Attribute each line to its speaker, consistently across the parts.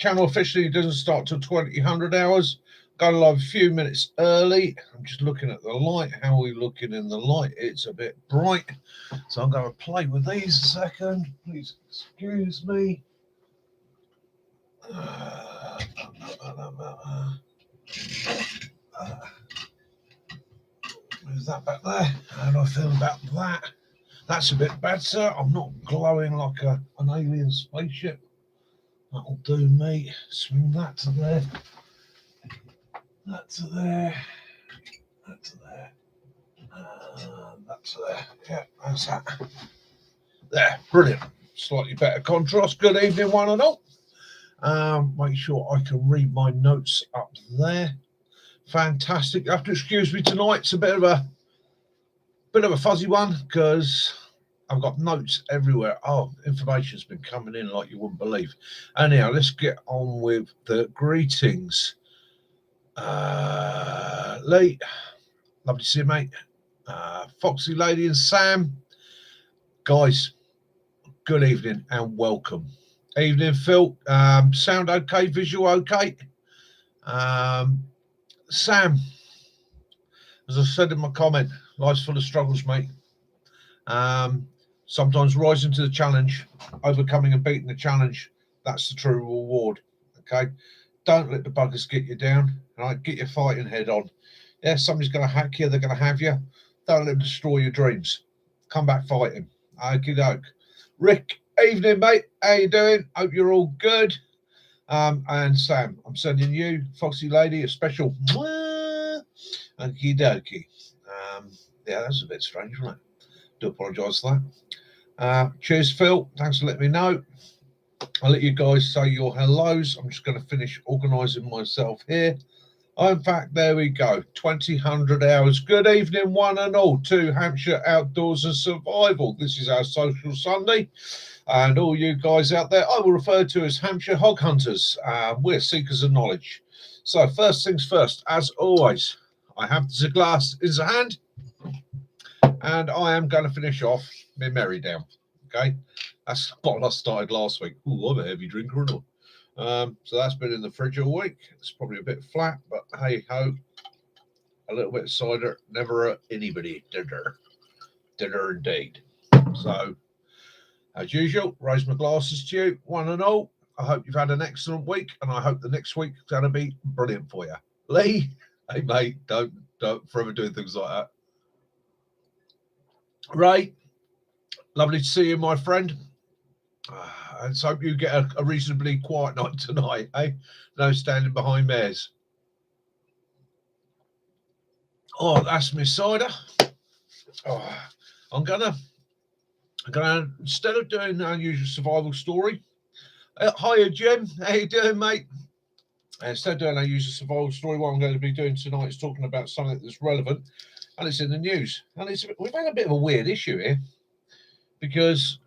Speaker 1: Channel officially doesn't start till 2000 hours. Going live a few minutes early. I'm just looking at the light. How are we looking in the light? It's a bit bright. So I'm going to play with these a second. Please excuse me. Move that back there. How do I feel about that? That's a bit better. I'm not glowing like an alien spaceship. That'll do me. Swing that to there. That to there. That to there. That to there. Yeah, that's that. There, brilliant. Slightly better contrast. Good evening, one and all. Make sure I can read my notes up there. Fantastic. You have to excuse me tonight. It's a bit of a fuzzy one because I've got notes everywhere. Oh, information's been coming in like you wouldn't believe. Anyhow, let's get on with the greetings. Lee, lovely to see you, mate. Foxy Lady and Sam, guys, good evening and welcome. Evening, Phil. Sound okay? Visual okay? Sam, as I said in my comment, life's full of struggles, mate. Sometimes rising to the challenge, overcoming and beating the challenge, that's the true reward. Okay, don't let the buggers get you down. All right, get your fighting head on. Yeah, somebody's going to hack you. They're going to have you. Don't let them destroy your dreams. Come back fighting. Okie doke. Rick, evening, mate. How you doing? Hope you're all good. And Sam, I'm sending you, Foxy Lady, a special okie dokie. Yeah, that's a bit strange, right? Do apologise for that. Cheers, Phil. Thanks for letting me know. I'll let you guys say your hellos. I'm just going to finish organising myself here. Oh, in fact, there we go. 200 hours. Good evening, one and all, to Hampshire Outdoors and Survival. This is our social Sunday. And all you guys out there, I will refer to as Hampshire Hog Hunters. We're seekers of knowledge. So first things first, as always, I have the glass in the hand. And I am going to finish off my merry down. Okay, that's what I started last week. Ooh, I'm a heavy drinker or not. So that's been in the fridge all week. It's probably a bit flat, but hey ho, a little bit of cider never hurt anybody. Dinner indeed. So, as usual, raise my glasses to you, one and all. I hope you've had an excellent week, and I hope the next week is going to be brilliant for you. Lee, hey mate, don't forever do things like that. Ray, lovely to see you, my friend. And so hope you get a reasonably quiet night tonight, eh? No standing behind mares. Oh, that's my cider. Oh, I'm gonna instead of doing our usual survival story. Hiya, Jim. How you doing, mate? Instead of doing our usual survival story, what I'm going to be doing tonight is talking about something that's relevant, and it's in the news. And we've had a bit of a weird issue here because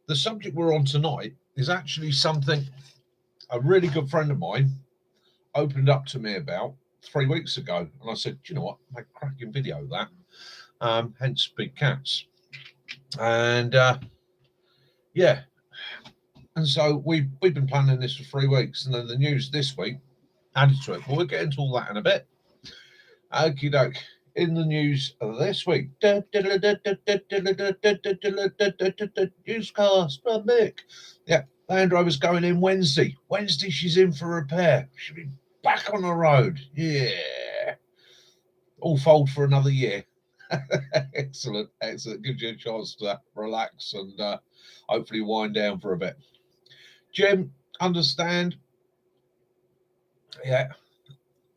Speaker 1: the subject we're on tonight is actually something a really good friend of mine opened up to me about 3 weeks ago. And I said, do you know what? Make a cracking video of that. Hence Big Cats. And yeah. And so we've been planning this for 3 weeks. And then the news this week added to it. Well, we'll get into all that in a bit. Okie doke. In the news this week, newscast from Mick. Yeah, Land Rover's going in Wednesday. Wednesday, she's in for repair. She'll be back on the road. Yeah. All fold for another year. Excellent. Gives you a chance to relax and hopefully wind down for a bit. Jim, understand? Yeah.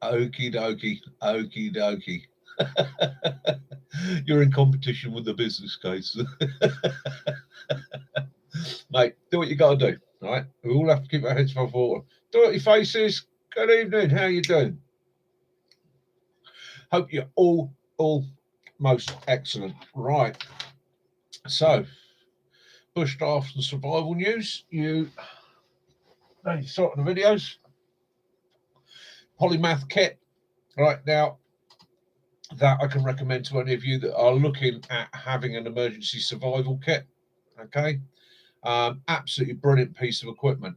Speaker 1: Okie dokie. You're in competition with the business case. Mate, do what you got to do, all right? We all have to keep our heads above water. Dirty faces, good evening. How you doing? Hope you're all most excellent. Right. So, bushcraft and survival news. You saw the videos. Polymath kit. Right now, that I can recommend to any of you that are looking at having an emergency survival kit. Okay, absolutely brilliant piece of equipment.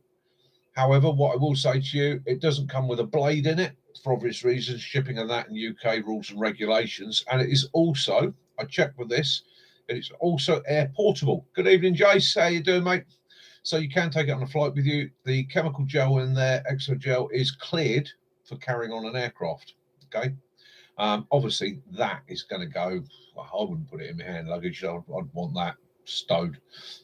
Speaker 1: However, what I will say to you, it doesn't come with a blade in it for obvious reasons, shipping and that, in UK rules and regulations. And it is also, I checked with this, it's also air portable. Good evening, Jace. How you doing, mate? So you can take it on a flight with you. The chemical gel in there, Exogel, is cleared for carrying on an aircraft. Okay. Obviously, that is going to go. Well, I wouldn't put it in my hand luggage. I'd want that stowed.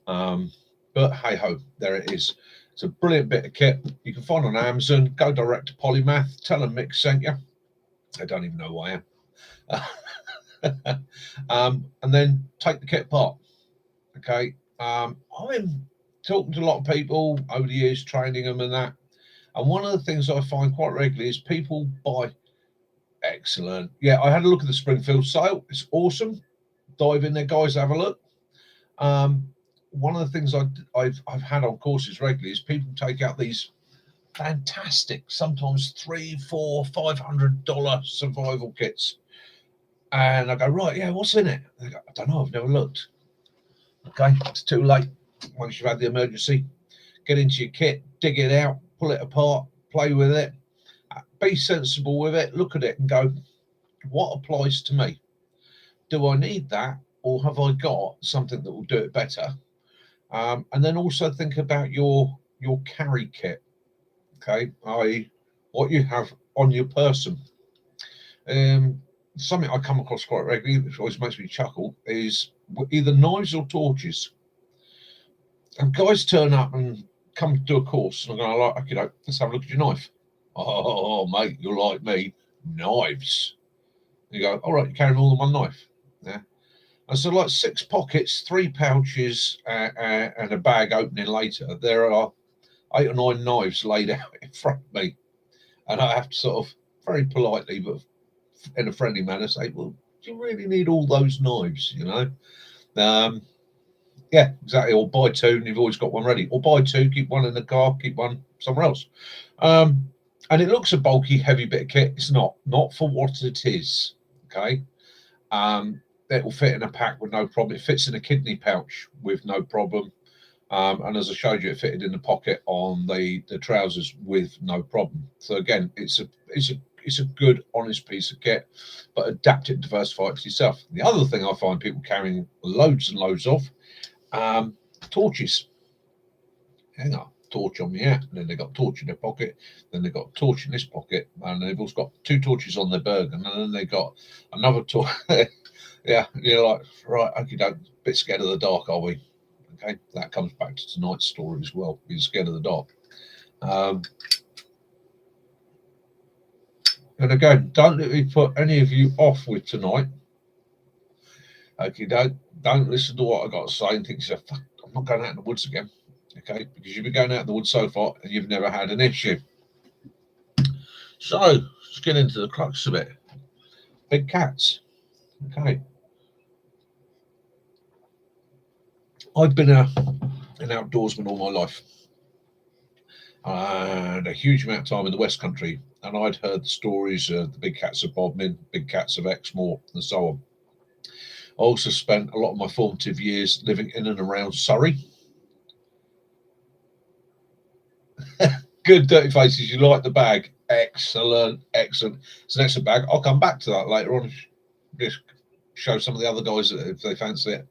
Speaker 1: But hey ho, there it is. It's a brilliant bit of kit. You can find on Amazon. Go direct to Polymath. Tell them Mick sent you. I don't even know who I am. And then take the kit apart. Okay. I've been talking to a lot of people over the years, training them and that. And one of the things I find quite regularly is people buy. Excellent. Yeah, I had a look at the Springfield sale. It's awesome. Dive in there, guys. Have a look. One of the things I've had on courses regularly is people take out these fantastic, sometimes $300, $400, $500 survival kits, and I go, right, yeah, what's in it? They go, I don't know. I've never looked. Okay, it's too late. Once you've had the emergency, get into your kit, dig it out, pull it apart, play with it. Be sensible with it, look at it and go, what applies to me? Do I need that, or have I got something that will do it better? And then also think about your carry kit, okay, i.e. what you have on your person. Something I come across quite regularly, which always makes me chuckle, is either knives or torches. And guys turn up and come to a course, and I'm going, like, okay, let's have a look at your knife. Oh, mate, you're like me. Knives. You go, all right, you're carrying more than one knife. Yeah. And so, like 6 pockets, 3 pouches, and a bag opening later, there are 8 or 9 knives laid out in front of me. And I have to sort of very politely, but in a friendly manner, say, well, do you really need all those knives? You know? Yeah, exactly. Or buy 2 and you've always got one ready. Or buy 2, keep one in the car, keep one somewhere else. And it looks a bulky, heavy bit of kit. It's not for what it is. Okay. It will fit in a pack with no problem. It fits in a kidney pouch with no problem. And as I showed you, it fitted in the pocket on the trousers with no problem. So again, it's a good, honest piece of kit, but adapt it and diversify it to yourself. The other thing I find people carrying loads and loads of, torches. Hang on. Torch on me out, and then they got a torch in their pocket, then they got a torch in this pocket, and they've also got 2 torches on their Bergen, and then they got another torch. Yeah, you're like, right, okay, don't bit scared of the dark, are we? Okay, that comes back to tonight's story as well, being scared of the dark. And again, don't let me put any of you off with tonight. Okay, don't listen to what I got to say and think, fuck, I'm not going out in the woods again. Okay, because you've been going out in the woods so far and you've never had an issue. So let's get into the crux of it. Big cats. Okay. I've been an outdoorsman all my life. And a huge amount of time in the West Country. And I'd heard the stories of the big cats of Bodmin, big cats of Exmoor, and so on. I also spent a lot of my formative years living in and around Surrey. Good, Dirty Faces. You like the bag? Excellent. It's an excellent bag. I'll come back to that later on. Just show some of the other guys if they fancy it.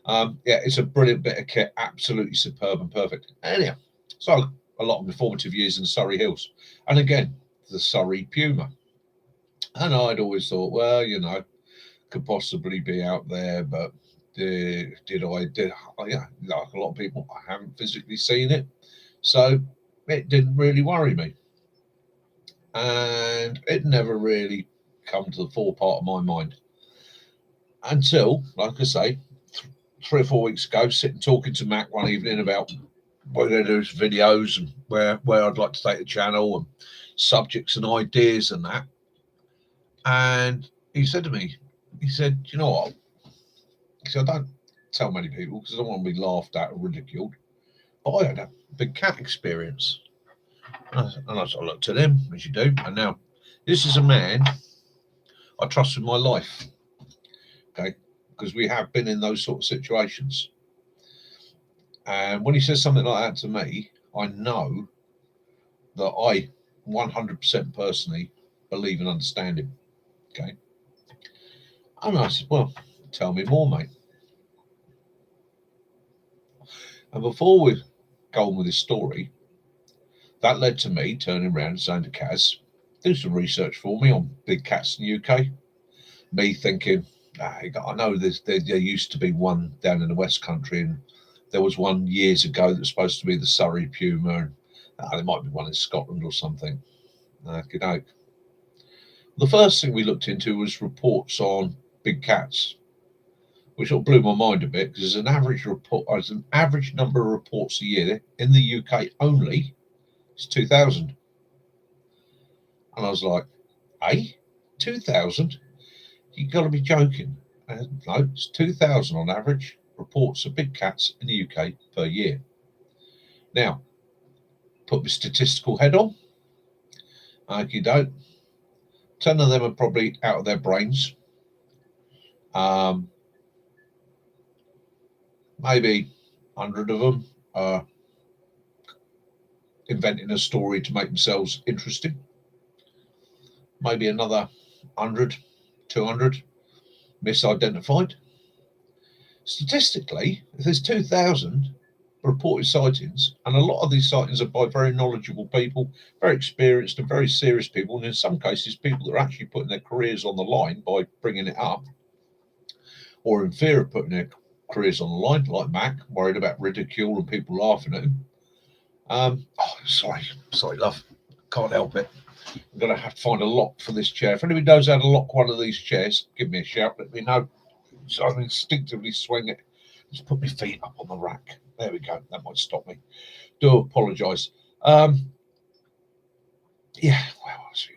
Speaker 1: Yeah, it's a brilliant bit of kit. Absolutely superb and perfect. Anyhow, so a lot of my formative years in the Surrey Hills. And again, the Surrey Puma. And I'd always thought, well, you know, could possibly be out there, but yeah, like a lot of people, I haven't physically seen it. So it didn't really worry me. And it never really come to the fore part of my mind. Until, like I say, 3 or 4 weeks ago, sitting talking to Mac one evening about what we're going to do videos and where I'd like to take the channel and subjects and ideas and that. And he said to me, he said, do you know what? He said, I don't tell many people because I don't want to be laughed at or ridiculed, but I had a big cat experience. And I sort of looked at him, as you do. And now, this is a man I trust with my life. Okay? Because we have been in those sort of situations. And when he says something like that to me, I know that I 100% personally believe and understand him. Okay. And I said, well, tell me more, mate. And before we go on with this story, that led to me turning around and saying to Kaz, do some research for me on big cats in the UK. Me thinking, I know there used to be one down in the West Country, and there was one years ago that was supposed to be the Surrey Puma, and there might be one in Scotland or something. Good night. The first thing we looked into was reports on big cats, which sort of blew my mind a bit, because there's an average number of reports a year in the UK only. It's 2,000. And I was like, 2,000? You've got to be joking. No, it's 2,000 on average reports of big cats in the UK per year. Now, put my statistical head on. You don't. 10 of them are probably out of their brains. Maybe 100 of them are inventing a story to make themselves interesting. Maybe another 100, 200 misidentified. Statistically, if there's 2,000 reported sightings, and a lot of these sightings are by very knowledgeable people, very experienced and very serious people, and in some cases people that are actually putting their careers on the line by bringing it up, or in fear of putting their careers on the line, like Mac, worried about ridicule and people laughing at him. Sorry, love, can't help it. I'm going to have to find a lock for this chair. If anybody knows how to lock one of these chairs, give me a shout, let me know. So I instinctively swing it. Just put my feet up on the rack. There we go. That might stop me. Do apologise. Yeah,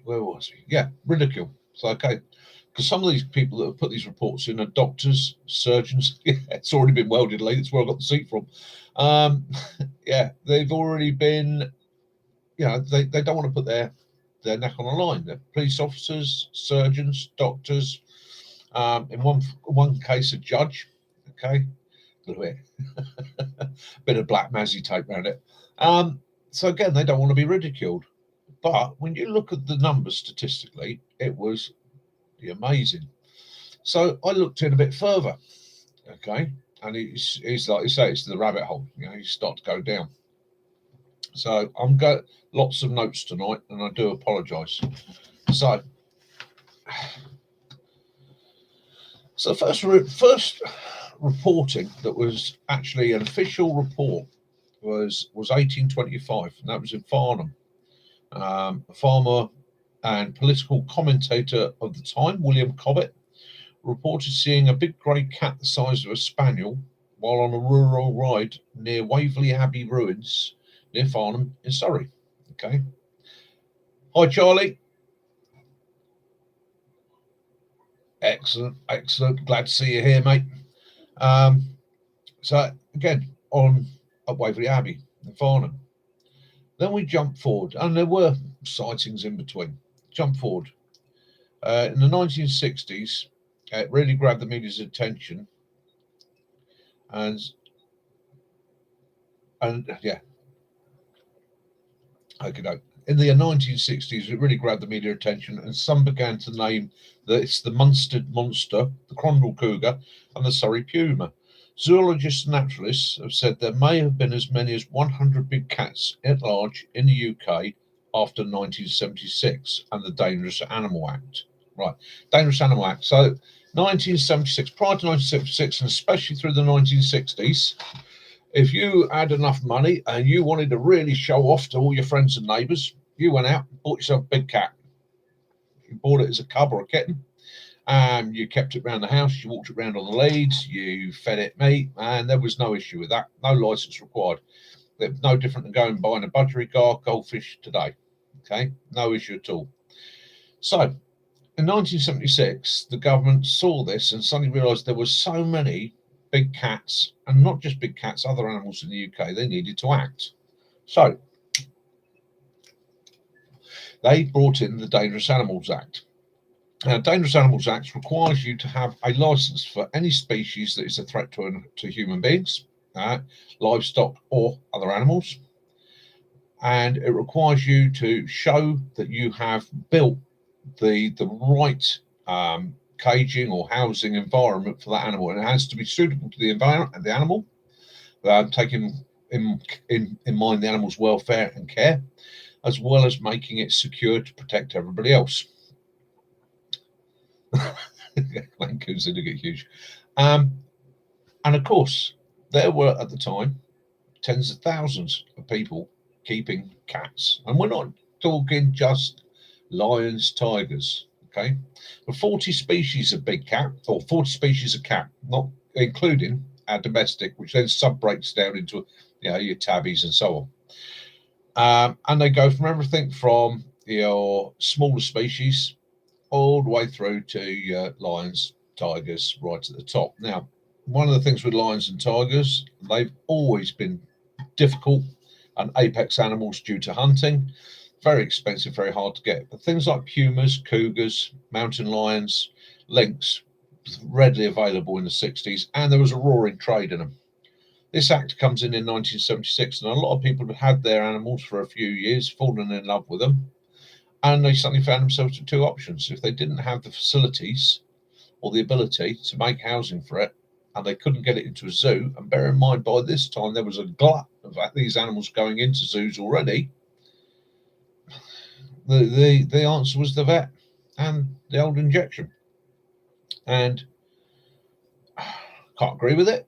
Speaker 1: where was we? Yeah, ridicule. So, okay. Because some of these people that have put these reports in are doctors, surgeons. Yeah, it's already been welded, Lee. That's where I got the seat from. Yeah, they've already been, they don't want to put their neck on the line. They're police officers, surgeons, doctors. In one case, a judge. Okay, a little bit of black mazzy tape around it. So again, they don't want to be ridiculed. But when you look at the numbers statistically, it was amazing. So I looked in a bit further. Okay, and it's like you say, it's the rabbit hole. You start to go down. So I'm got lots of notes tonight, and I do apologise. So first reporting that was actually an official report was 1825, and that was in Farnham. A farmer and political commentator of the time, William Cobbett, reported seeing a big grey cat the size of a spaniel while on a rural ride near Waverley Abbey ruins near Farnham in Surrey. Okay. Hi, Charlie. Excellent. Glad to see you here, mate. So again, at Waverley Abbey in Farnham. Then we jump forward, and there were sightings in between. Jump forward. In the 1960s, it really grabbed the media's attention, and yeah, okay. In the 1960s, it really grabbed the media attention, and some began to name that it's the Munstead monster, the Crondall cougar, and the Surrey puma. Zoologists and naturalists have said there may have been as many as 100 big cats at large in the UK after 1976 and the Dangerous Animal Act. Right, Dangerous Animal Act. So 1976, prior to 1976, and especially through the 1960s, if you had enough money and you wanted to really show off to all your friends and neighbours, you went out and bought yourself a big cat. You bought it as a cub or a kitten, and you kept it around the house. You walked it around on the leads. You fed it meat, and there was no issue with that. No license required. It was no different than going and buying a budgerigar goldfish today. Okay, no issue at all. So in 1976, the government saw this and suddenly realised there were so many big cats, and not just big cats, other animals in the UK, they needed to act. So they brought in the Dangerous Animals Act. Now, Dangerous Animals Act requires you to have a license for any species that is a threat to human beings, livestock or other animals. and it requires you to show that you have built the right caging or housing environment for that animal, and it has to be suitable to the environment and the animal, taking in mind the animal's welfare and care, as well as making it secure to protect everybody else. Mancoons did get huge. And of course, there were at the time tens of thousands of people keeping cats. And we're not talking just lions, tigers, okay? But 40 species of big cat, or 40 species of cat, not including our domestic, which then sub-breaks down into, you know, your tabbies and so on. And they go from everything from your smaller species all the way through to lions, tigers, right at the top. Now, one of the things with lions and tigers, they've always been difficult and apex animals due to hunting. Very expensive, very hard to get. But things like pumas, cougars, mountain lions, lynx, readily available in the 60s, and there was a roaring trade in them. This act comes in 1976, and a lot of people have had their animals for a few years, fallen in love with them, and they suddenly found themselves with two options. If they didn't have the facilities or the ability to make housing for it, and they couldn't get it into a zoo, and bear in mind, by this time there was a glut of these animals going into zoos already, the answer was the vet and the old injection. And can't agree with it,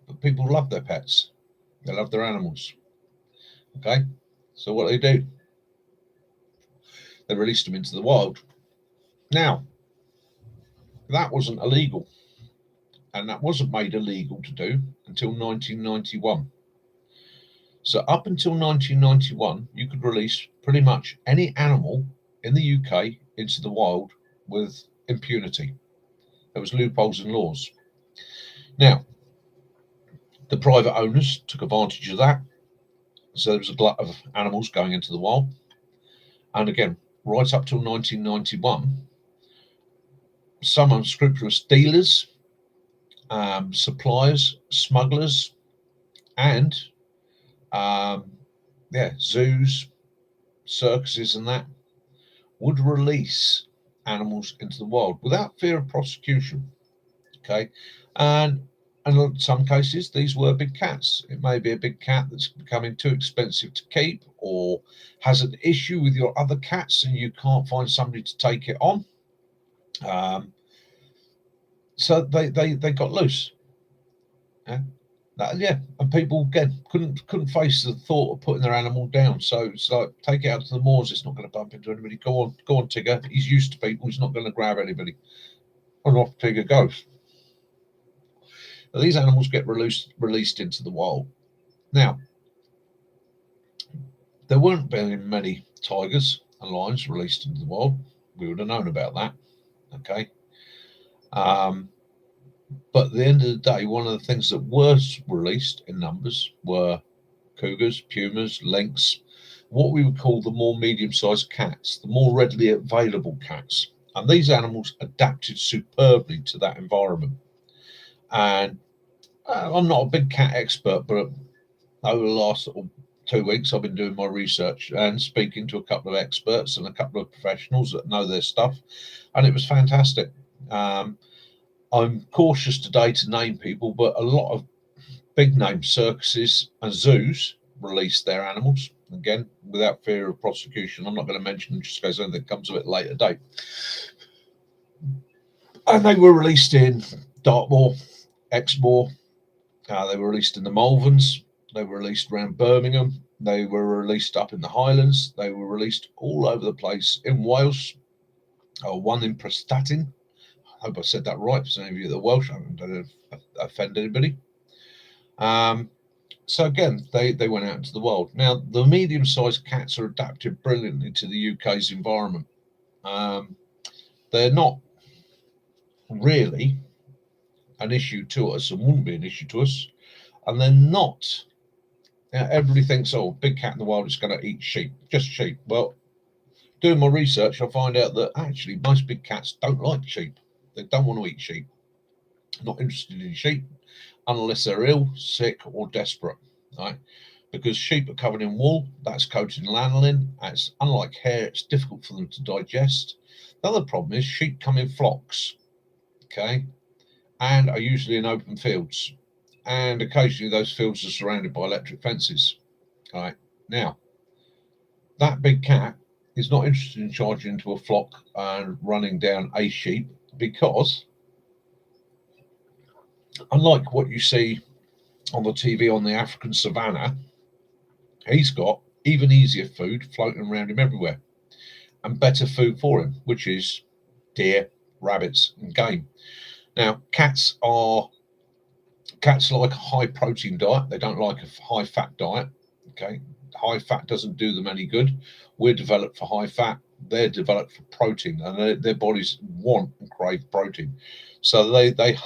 Speaker 1: but people love their pets. They love their animals. Okay, so what do? They released them into the wild. Now, that wasn't illegal, and that wasn't made illegal to do until 1991. So up until 1991, you could release pretty much any animal in the UK into the wild with impunity. There was loopholes in laws. Now, the private owners took advantage of that. So there was a glut of animals going into the wild. And again, right up till 1991, some unscrupulous dealers, suppliers, smugglers, and zoos, circuses, and that would release animals into the wild without fear of prosecution. Okay, and in some cases, these were big cats. It may be a big cat that's becoming too expensive to keep, or has an issue with your other cats and you can't find somebody to take it on. So they got loose. And people again couldn't face the thought of putting their animal down. So it's like, take it out to the moors. It's not going to bump into anybody. Go on, Tigger. He's used to people. He's not going to grab anybody. And off Tigger goes. But these animals get released into the wild. Now, there weren't very many tigers and lions released into the wild. We would have known about that. Okay. But at the end of the day, one of the things that was released in numbers were cougars, pumas, lynx, what we would call the more medium-sized cats, the more readily available cats. And these animals adapted superbly to that environment. And I'm not a big cat expert, but over the last 2 weeks, I've been doing my research and speaking to a couple of experts and a couple of professionals that know their stuff. And it was fantastic. I'm cautious today to name people, but a lot of big name circuses and zoos release their animals, again, without fear of prosecution. I'm not going to mention them just because anything comes of it later date. And they were released in Dartmoor, Exmoor, they were released in the Malverns, they were released around Birmingham, they were released up in the Highlands, they were released all over the place in Wales, one in Prestatyn. I hope I said that right for some of you that are Welsh. I don't offend anybody. So again, they went out into the wild. Now, the medium-sized cats are adapted brilliantly to the UK's environment. They're not really an issue to us and wouldn't be an issue to us. And they're not, everybody thinks, oh, big cat in the wild is going to eat sheep, just sheep. Well, doing my research, I find out that actually most big cats don't like sheep. They don't want to eat sheep. Not interested in sheep unless they're ill, sick, or desperate. Right? because sheep are covered in wool that's coated in lanolin. It's unlike hair, it's difficult for them to digest. The other problem is sheep come in flocks, okay, and are usually in open fields, and occasionally those fields are surrounded by electric fences. All right, now that big cat is not interested in charging into a flock and running down a sheep, because unlike what you see on the TV on the African savannah, he's got even easier food floating around him everywhere, and better food for him, which is deer, rabbits, and game. Now, cats like a high protein diet. They don't like a high fat diet. Okay, high fat doesn't do them any good. We're developed for high fat. They're developed for protein, and their bodies want and crave protein. So they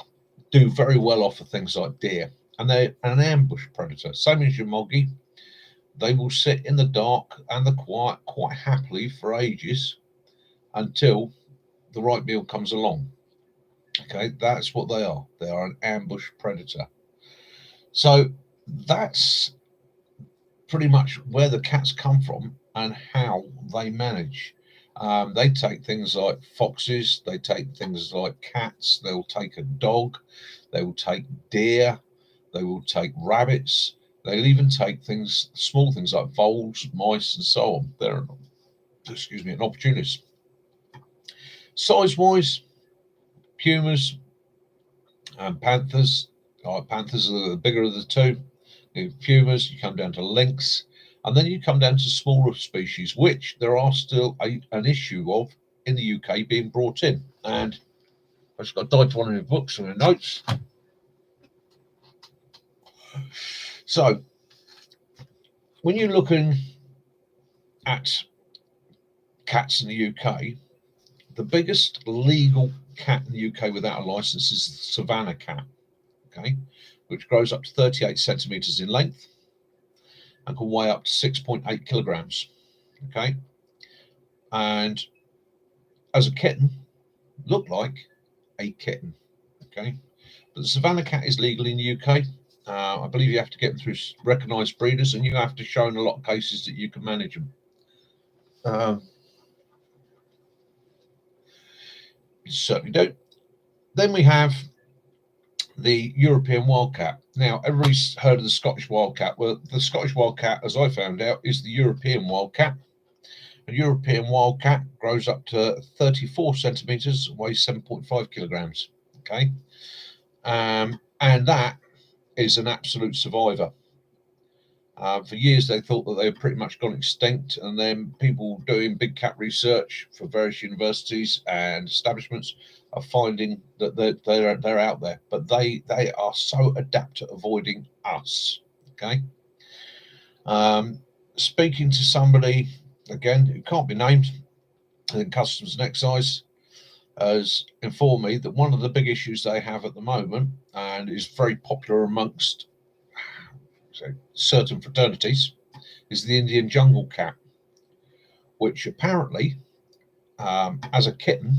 Speaker 1: do very well off of things like deer, and they're an ambush predator. Same as your moggy. They will sit in the dark and the quiet quite happily for ages until the right meal comes along. Okay, that's what they are. They are an ambush predator. So that's pretty much where the cats come from and how they manage. They take things like foxes, they take things like cats, they'll take a dog, they will take deer, they will take rabbits, they'll even take things, small things like voles, mice, and so on. They're, excuse me, an opportunist. Size wise, pumas and panthers. Panthers are the bigger of the two. Pumas, you come down to lynx, and then you come down to smaller species, which there are still an issue of in the UK being brought in. And I just got to dive to one of the books and the notes. So, when you're looking at cats in the UK, the biggest legal cat in the UK without a license is the Savannah cat, okay, which grows up to 38 centimeters in length and can weigh up to 6.8 kilograms, okay, and as a kitten, look like a kitten, okay, but the Savannah cat is legal in the UK. I believe you have to get them through recognised breeders, and you have to show in a lot of cases that you can manage them. Certainly do. Then we have the European wildcat. Now, everybody's heard of the Scottish wildcat. Well, the Scottish wildcat, as I found out, is the European wildcat. A European wildcat grows up to 34 centimeters, weighs 7.5 kilograms. Okay, and that is an absolute survivor. For years, they thought that they had pretty much gone extinct, and then people doing big cat research for various universities and establishments are finding that they're out there, but they are so adept at avoiding us. Okay. Speaking to somebody again who can't be named in Customs and Excise, has informed me that one of the big issues they have at the moment, and is very popular amongst certain fraternities, is the Indian jungle cat, which apparently, as a kitten,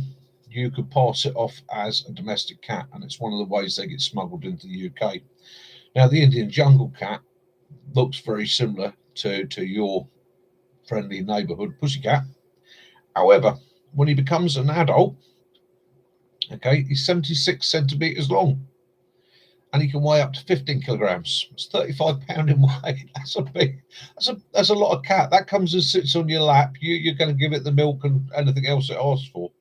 Speaker 1: you could pass it off as a domestic cat, and it's one of the ways they get smuggled into the UK. Now, the Indian jungle cat looks very similar to your friendly neighbourhood pussycat. However, when he becomes an adult, okay, he's 76 centimetres long, and he can weigh up to 15 kilograms. It's 35 pounds in weight. That's a lot of cat. That comes and sits on your lap. You're going to give it the milk and anything else it asks for.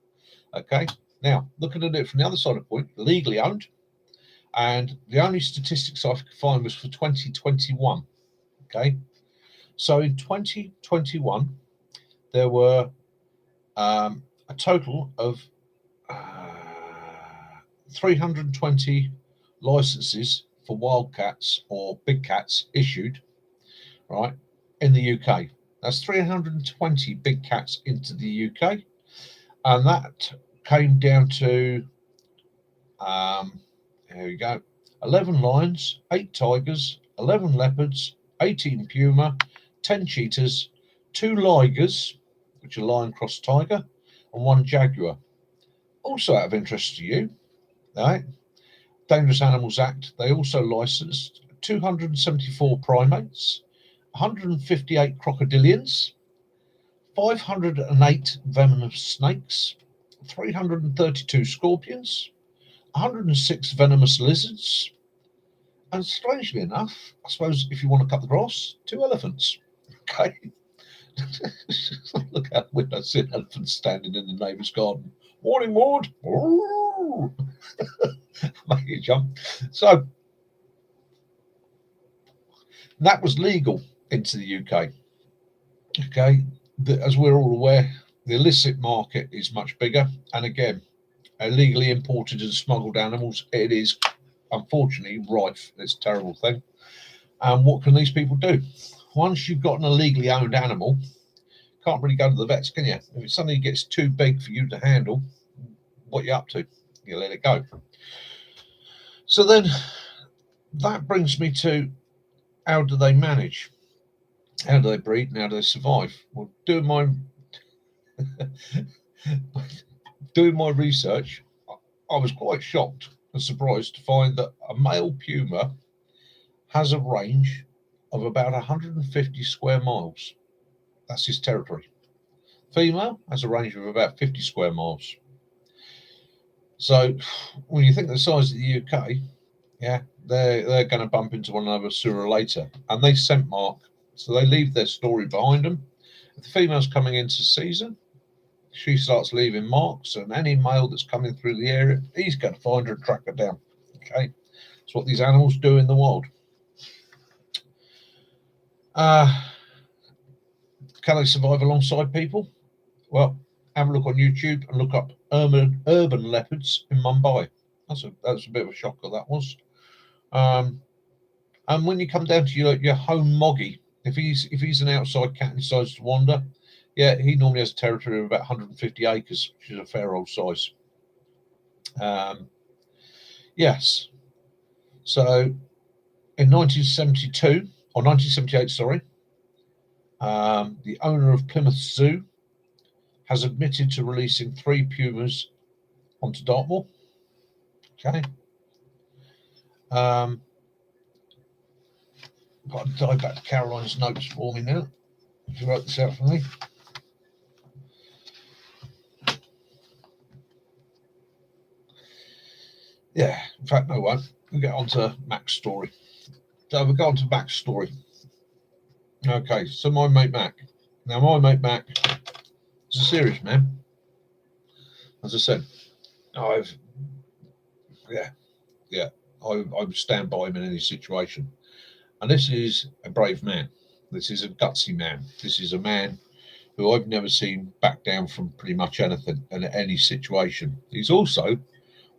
Speaker 1: Okay. Now, looking at it from the other side of the point, legally owned, and the only statistics I could find was for 2021. Okay. So in 2021, there were a total of 320 licenses for wildcats or big cats issued, right, in the UK. That's 320 big cats into the UK, and that came down to here we go, 11 lions, 8 tigers, 11 leopards, 18 puma, 10 cheetahs, 2 ligers, which are lion cross tiger, and 1 jaguar. Also out of interest to you, right, Dangerous Animals Act, they also licensed 274 primates, 158 crocodilians, 508 venomous snakes, 332 scorpions, 106 venomous lizards, and strangely enough, I suppose if you want to cut the grass, 2 elephants. Okay. Look out the window, see an elephant standing in the neighbour's garden. Morning, Maud. Make you jump. So that was legal into the UK. Okay. As we're all aware, the illicit market is much bigger. And again, illegally imported and smuggled animals, it is unfortunately rife. It's a terrible thing. And what can these people do? Once you've got an illegally owned animal, can't really go to the vets, can you? If it suddenly gets too big for you to handle, what you up to? You let it go. So then that brings me to, how do they manage? How do they breed and how do they survive? Well, doing my research, I was quite shocked and surprised to find that a male puma has a range of about 150 square miles. That's his territory. Female has a range of about 50 square miles. So when you think of the size of the UK, yeah, they're going to bump into one another sooner or later. And they scent mark, so they leave their story behind them. If the female's coming into season, she starts leaving marks, and any male that's coming through the area, he's going to find her and track her down. Okay, that's what these animals do in the wild. Can they survive alongside people? Well, have a look on YouTube and look up urban leopards in Mumbai. That's a bit of a shocker, that was. And when you come down to your home moggy, if he's an outside cat and decides to wander, yeah, he normally has a territory of about 150 acres, which is a fair old size. Yes. So in 1978, sorry, the owner of Plymouth Zoo has admitted to releasing 3 pumas onto Dartmoor. Okay. I've got to dive back to Caroline's notes for me now. She wrote this out for me. Yeah, in fact, no one. We'll get on to Mac's story. So we'll go on to Mac's story. Okay, so my mate Mac. Now, my mate Mac is a serious man. As I said, I stand by him in any situation. And this is a brave man. This is a gutsy man. This is a man who I've never seen back down from pretty much anything in any situation. He's also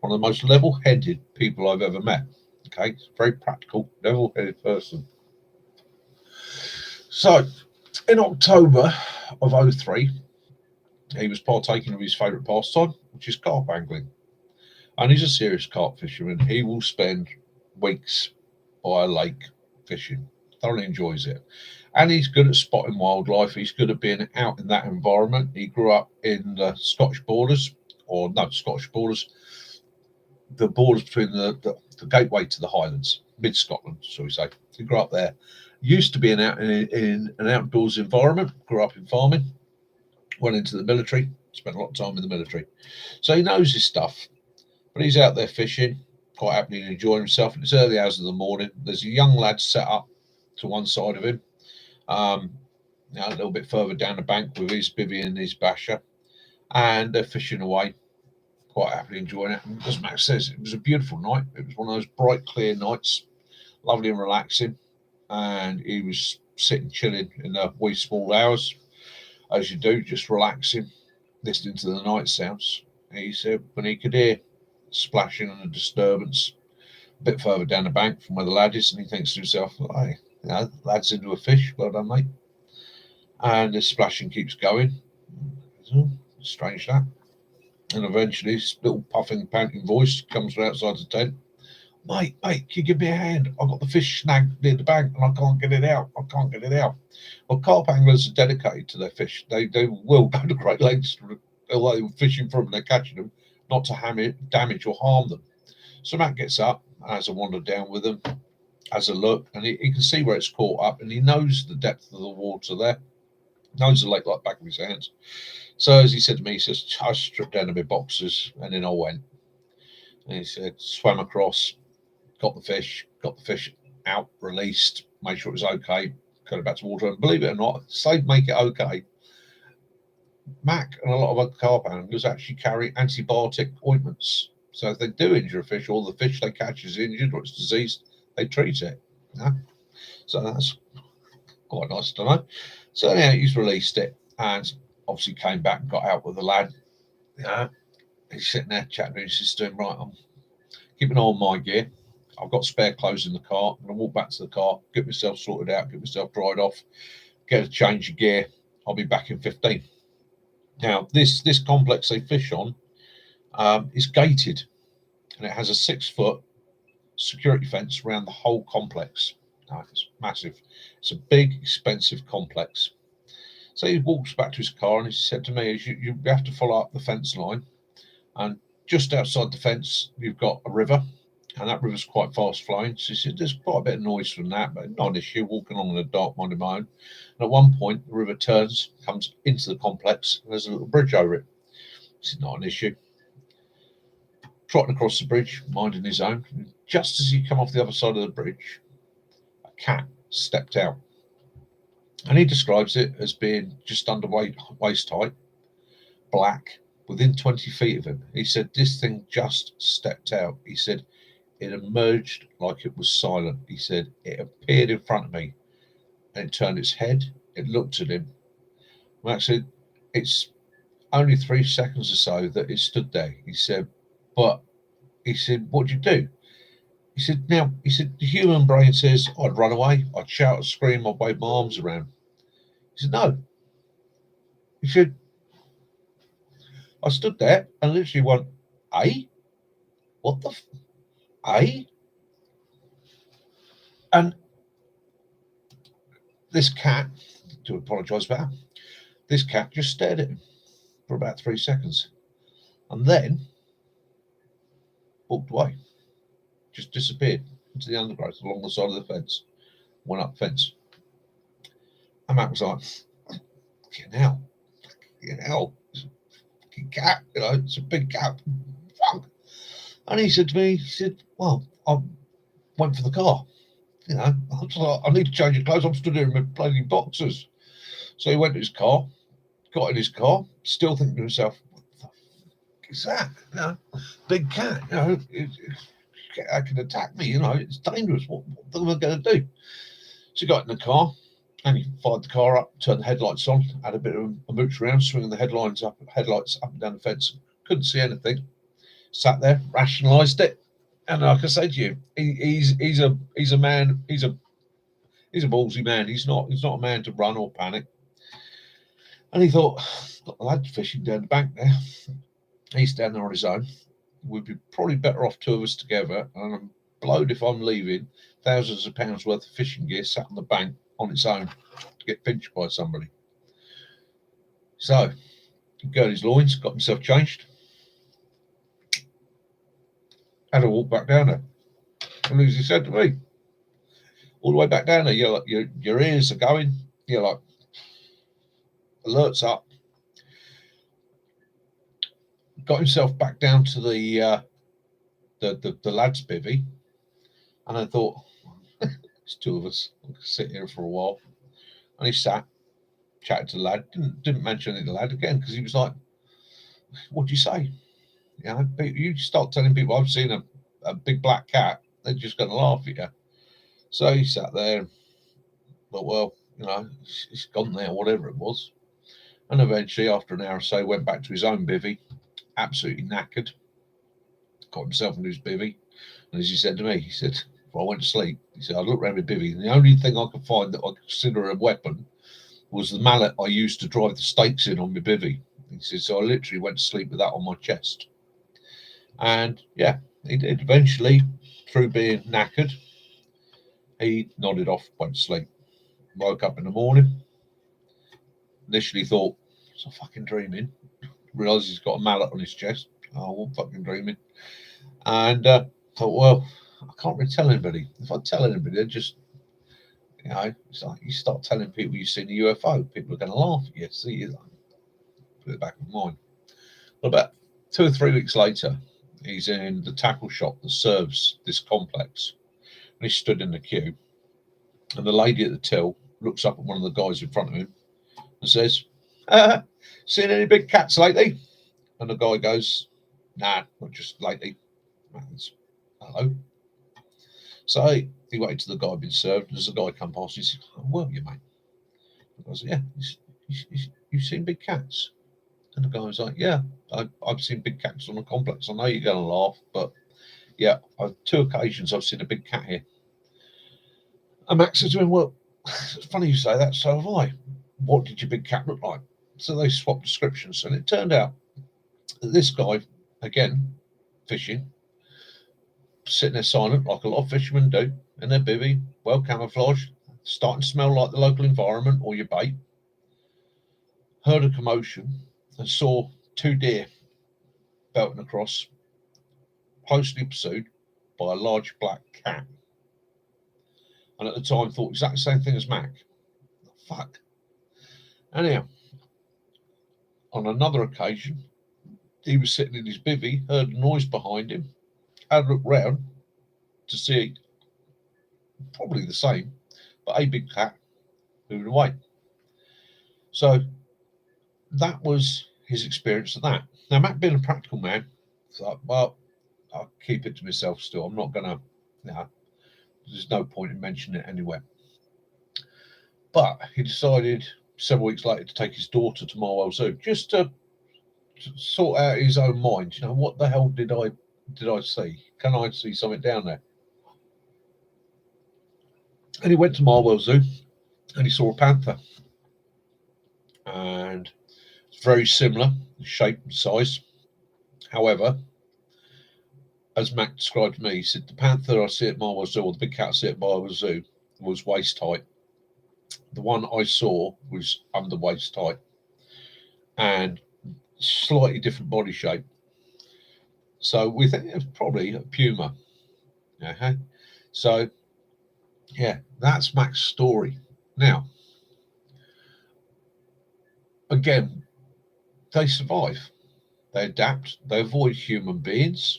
Speaker 1: one of the most level-headed people I've ever met. Okay, very practical, level-headed person. So, in October of 2003, he was partaking of his favourite pastime, which is carp angling. And he's a serious carp fisherman. He will spend weeks by a lake fishing. Thoroughly enjoys it. And he's good at spotting wildlife. He's good at being out in that environment. He grew up in the Scottish borders, the borders between the gateway to the Highlands, mid-Scotland, shall we say. He grew up there. Used to be in an outdoors environment, grew up in farming, went into the military, spent a lot of time in the military. So he knows his stuff, but he's out there fishing, quite happily enjoying himself. And it's early hours of the morning. There's a young lad set up to one side of him, a little bit further down the bank with his bivvy and his basher, and they're fishing away, quite happily enjoying it. And as Max says, it was a beautiful night. It was one of those bright, clear nights, lovely and relaxing. And he was sitting, chilling in the wee small hours, as you do, just relaxing, listening to the night sounds. He said when he could hear splashing and a disturbance a bit further down the bank from where the lad is, and he thinks to himself, hey, lad's into a fish, well done, mate. And the splashing keeps going. Strange that. And eventually, this little puffing, panting voice comes from outside the tent. Mate, can you give me a hand? I've got the fish snagged near the bank and I can't get it out. Well, carp anglers are dedicated to their fish. They will go to great lengths, although they're fishing for them and they're catching them, not to damage or harm them. So Matt gets up and has a wander down with them. has a look, and he can see where it's caught up, and he knows the depth of the water there, knows the lake like back of his hands. So as he said to me, he says, I stripped down to my boxers, and then I went. And he said, swam across, got the fish out, released, made sure it was okay, got it back to water. And believe it or not, say make it okay, Mac and a lot of other carp anglers actually carry antibiotic ointments. So if they do injure a fish, or the fish they catch is injured or it's diseased, they treat it. Yeah? So that's quite nice to know. So yeah, he's released it and obviously came back and got out with the lad. Yeah, he's sitting there chatting to his sister, doing right. I'm keeping an eye on my gear. I've got spare clothes in the car. I'm gonna walk back to the car, get myself sorted out, get myself dried off, get a change of gear. I'll be back in 15. Now this complex they fish on is gated, and it has a 6-foot security fence around the whole complex. It's massive. It's a big, expensive complex. So he walks back to his car and he said to me, you have to follow up the fence line, and just outside the fence you've got a river, and that river's quite fast flowing. So he said there's quite a bit of noise from that, but not an issue. Walking along in the dark, minding my own. And at one point the river turns, comes into the complex, and there's a little bridge over it. This is not an issue. Trotting across the bridge, minding his own. And just as he come off the other side of the bridge, a cat stepped out. And he describes it as being just under waist height, black, within 20 feet of him. He said this thing just stepped out. He said it emerged like it was silent. He said it appeared in front of me and it turned its head. It looked at him. Max said it's only 3 seconds or so that it stood there. He said, but he said, what'd you do? He said, the human brain says I'd run away, I'd shout and scream, I'd wave my arms around. He said, no. He said, I stood there and literally went, eh? What the eh? And this cat, to apologise for that, this cat just stared at him for about 3 seconds and then walked away. Just disappeared into the undergrowth along the side of the fence. Went up the fence. And Matt was like, fucking hell. It's a fucking cat, it's a big cat. Fuck. And he said to me, well, I went for the car. I was like, I need to change your clothes. I'm stood here in my bloody boxers. So he went to his car, got in his car, still thinking to himself, what the fuck is that? Big cat, it can attack me, it's dangerous. What am I going to do? So he got in the car and he fired the car up, turned the headlights on, had a bit of a mooch around, swinging the headlights up and down the fence. Couldn't see anything. Sat there, rationalised it, and like I said to you, he's a man. He's a ballsy man. He's not a man to run or panic. And he thought, got the lad fishing down the bank there. He's down there on his own. We'd be probably better off 2 of us together. And I'm blowed if I'm leaving thousands of pounds worth of fishing gear sat on the bank on its own to get pinched by somebody. So he girded his loins, got himself changed, had a walk back down there. And as he said to me, all the way back down there, you're like, your ears are going, you're like, alerts up. Got himself back down to the lad's bivvy, and I thought, it's 2 of us. I could sit here for a while. And he sat, chatted to the lad, didn't mention anything to the lad again, because he was like, what'd you say? You start telling people I've seen a big black cat, they're just going to laugh at you. So he sat there and thought, well, it's gone there, whatever it was. And eventually, after an hour or so, went back to his own bivvy, absolutely knackered, got himself into his bivvy. And as he said to me, he said, if I went to sleep, he said, I looked around my bivvy, and the only thing I could find that I consider a weapon was the mallet I used to drive the stakes in on my bivvy. He said, so I literally went to sleep with that on my chest. And yeah, he did. Eventually, through being knackered, he nodded off, went to sleep. Woke up in the morning, initially thought, it's a fucking dreaming. Realised he's got a mallet on his chest. Oh, I'm fucking dreaming. And thought, well, I can't really tell anybody. If I tell anybody, they just, you know, it's like you start telling people you've seen a UFO, people are going to laugh at you. See, you put it back in mind. But about 2 or 3 weeks later, he's in the tackle shop that serves this complex. And he stood in the queue. And the lady at the till looks up at one of the guys in front of him and says, seen any big cats lately? And the guy goes, nah, not just lately. Hello. So he waited till the guy had been served. And as the guy come past, he said, oh, were you, mate? I said, yeah, you've seen big cats? And the guy was like, yeah, I've seen big cats on the complex. I know you're going to laugh, but yeah, on 2 occasions I've seen a big cat here. And Max said to him, well, it's funny you say that, so have I. What did your big cat look like? So they swapped descriptions, and it turned out that this guy, again, fishing, sitting there silent, like a lot of fishermen do, in their bivvy, well camouflaged, starting to smell like the local environment or your bait, heard a commotion and saw 2 deer belting across, closely pursued by a large black cat. And at the time thought exactly the same thing as Mac. Fuck. Anyhow, on another occasion, he was sitting in his bivvy, heard a noise behind him, had a look round to see probably the same, but a big cat moving away. So that was his experience of that. Now, Mac being a practical man, thought, well, I'll keep it to myself still. I'm not going to, there's no point in mentioning it anywhere. But he decided several weeks later to take his daughter to Marwell Zoo just to sort out his own mind. You know, what the hell did I see? Can I see something down there? And he went to Marwell Zoo and he saw a panther. And it's very similar in shape and size. However, as Mac described to me, he said the panther I see at Marwell Zoo, or the big cat I see at Marwell Zoo, was waist height. The one I saw was under waist height and slightly different body shape. So we think it's probably a puma. Okay. So, yeah, that's Mac's story. Now, again, they survive. They adapt. They avoid human beings.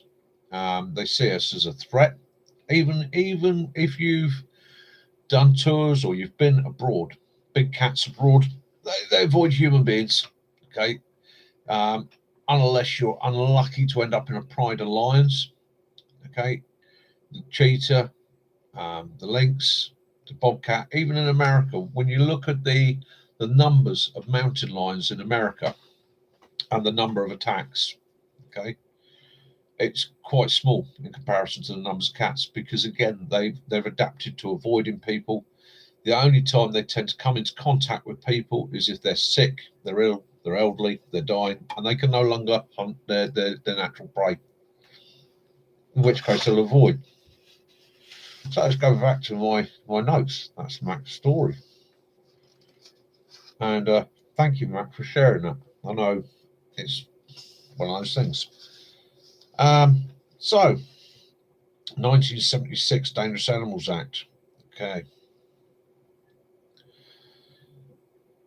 Speaker 1: They see us as a threat. Even if you've done tours or you've been abroad, big cats abroad, they avoid human beings. Okay. Unless you're unlucky to end up in a pride of lions. Okay. The cheetah, the lynx, the bobcat, even in America, when you look at the numbers of mountain lions in America and the number of attacks, okay, it's quite small in comparison to the numbers of cats because, again, they've adapted to avoiding people. The only time they tend to come into contact with people is if they're sick, they're ill, they're elderly, they're dying, and they can no longer hunt their natural prey, in which case they'll avoid. So let's go back to my notes. That's Mac's story. And thank you, Mac, for sharing that. I know it's one of those things. So, 1976 Dangerous Animals Act. Okay.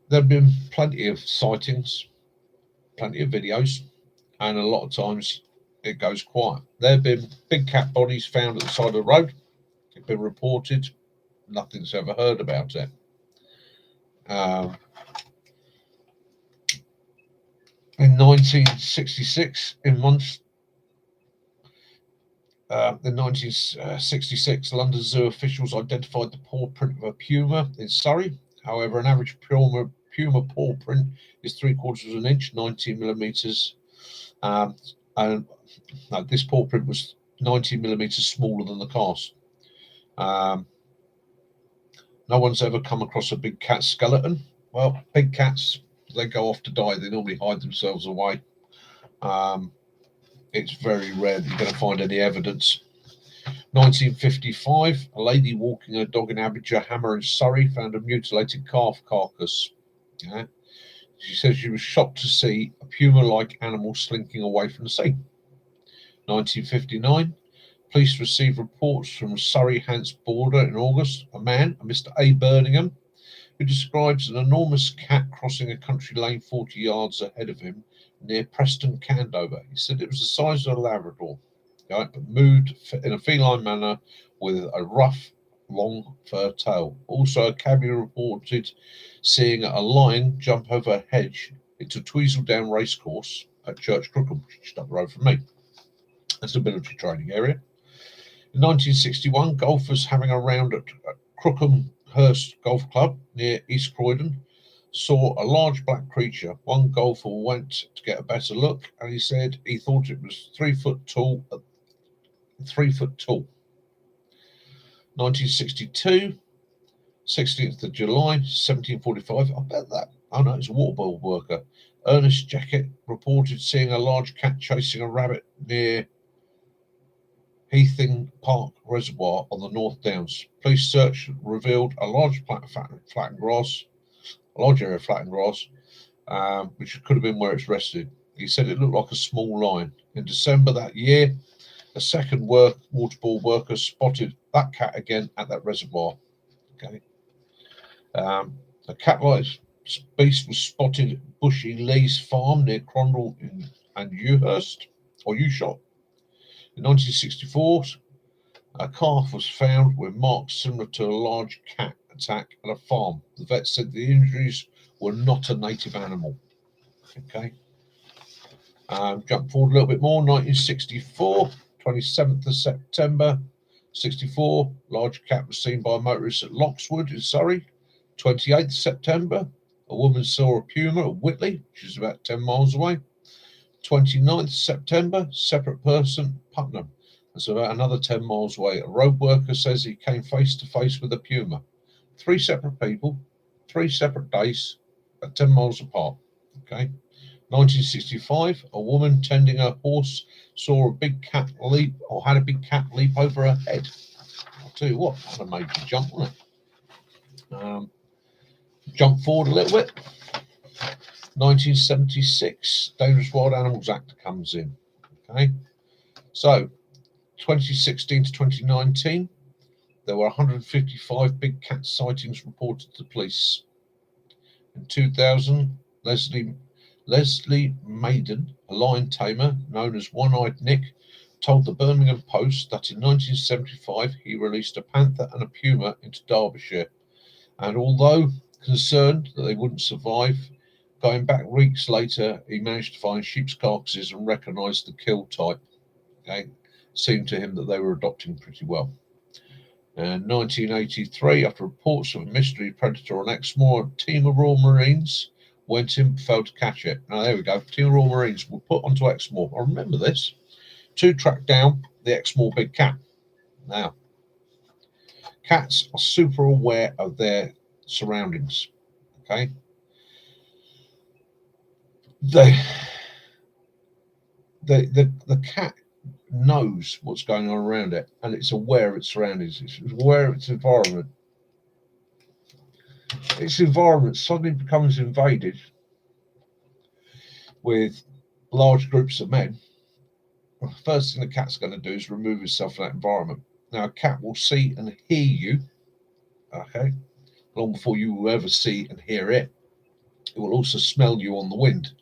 Speaker 1: There have been plenty of sightings, plenty of videos, and a lot of times it goes quiet. There have been big cat bodies found at the side of the road. It's been reported. Nothing's ever heard about it. In 1966, in 1966, London Zoo officials identified the paw print of a puma in Surrey. However, an average puma paw print is 3/4 of an inch, 19 millimeters. And no, this paw print was 19 millimeters smaller than the cast. No one's ever come across a big cat skeleton. Well, big cats, they go off to die. They normally hide themselves away. It's very rare that you're going to find any evidence. 1955, a lady walking her dog in Abidjan Hammer in Surrey found a mutilated calf carcass. Yeah. She says she was shocked to see a puma-like animal slinking away from the scene. 1959, Police received reports from Surrey-Hants border in August. A man, a Mr. A. Birmingham, who describes an enormous cat crossing a country lane 40 yards ahead of him near Preston Candover. He said it was the size of a Labrador, right, but moved in a feline manner with a rough, long fur tail. Also, a cabby reported seeing a lion jump over a hedge into Tweezledown Racecourse at Church Crookham, just up the road from me. That's a military training area. In 1961, golfers having a round at Crookham-Hurst Golf Club near East Croydon saw a large black creature. One golfer went to get a better look, and he said he thought it was 3 foot tall. 3 foot tall. 1962, 16th of July, 1745. I bet that. Oh no, it's a waterboard worker. Ernest Jacket reported seeing a large cat chasing a rabbit near Heathing Park Reservoir on the North Downs. Police search revealed a large flattened grass, which could have been where it's rested. He said it looked like a small lion. In December that year, a second waterboard worker spotted that cat again at that reservoir. Okay, a cat-like beast was spotted at Bushy Lee's farm near Crondall and Ewhurst or Ewshot. In 1964, a calf was found with marks similar to a large cat attack at a farm. The vet said the injuries were not a native animal. Okay. Jump forward a little bit more. 1964, 27th of September, 64. Large cat was seen by a motorist at Loxwood in Surrey. 28th September, a woman saw a puma at Whitley, which is about 10 miles away. 29th September, separate person, Putnam. That's about another 10 miles away. A road worker says he came face to face with a puma. 3 separate people, 3 separate days, at 10 miles apart. Okay. 1965, a woman tending her horse saw a big cat leap, or had a big cat leap over her head. I'll tell you what, that's a major jump, wasn't it? Jump forward a little bit. 1976, Dangerous Wild Animals Act comes in. Okay, so 2016 to 2019, there were 155 big cat sightings reported to police. In 2000, Leslie Maiden, a lion tamer known as One-Eyed Nick, told the Birmingham Post that in 1975 he released a panther and a puma into Derbyshire, and although concerned that they wouldn't survive, going back weeks later, he managed to find sheep's carcasses and recognised the kill type. Okay, seemed to him that they were adopting pretty well. In 1983, after reports of a mystery predator on Exmoor, a team of Royal Marines went in but failed to catch it. Now, there we go. Team of Royal Marines were put onto Exmoor. I remember this. To track down the Exmoor big cat. Now, cats are super aware of their surroundings. Okay. The cat knows what's going on around it, and it's aware of its surroundings. It's aware of its environment. Its environment suddenly becomes invaded with large groups of men. Well, the first thing the cat's going to do is remove itself from that environment. Now, a cat will see and hear you, okay, long before you will ever see and hear it. It will also smell you on the wind,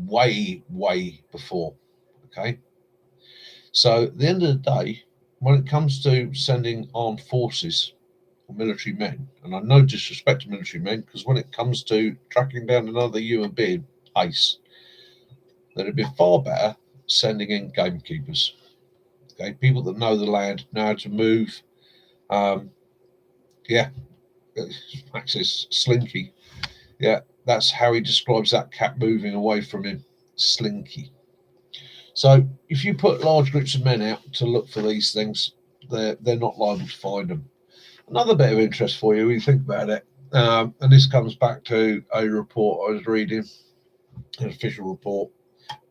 Speaker 1: way before, okay? So at the end of the day, when it comes to sending armed forces or military men, and I no disrespect to military men, because when it comes to tracking down another human being, ace, that it'd be far better sending in gamekeepers, okay, people that know the land, know how to move. Max is slinky. Yeah, that's how he describes that cat moving away from him, slinky. So if you put large groups of men out to look for these things, they're not liable to find them. Another bit of interest for you when you think about it, and this comes back to a report I was reading, an official report,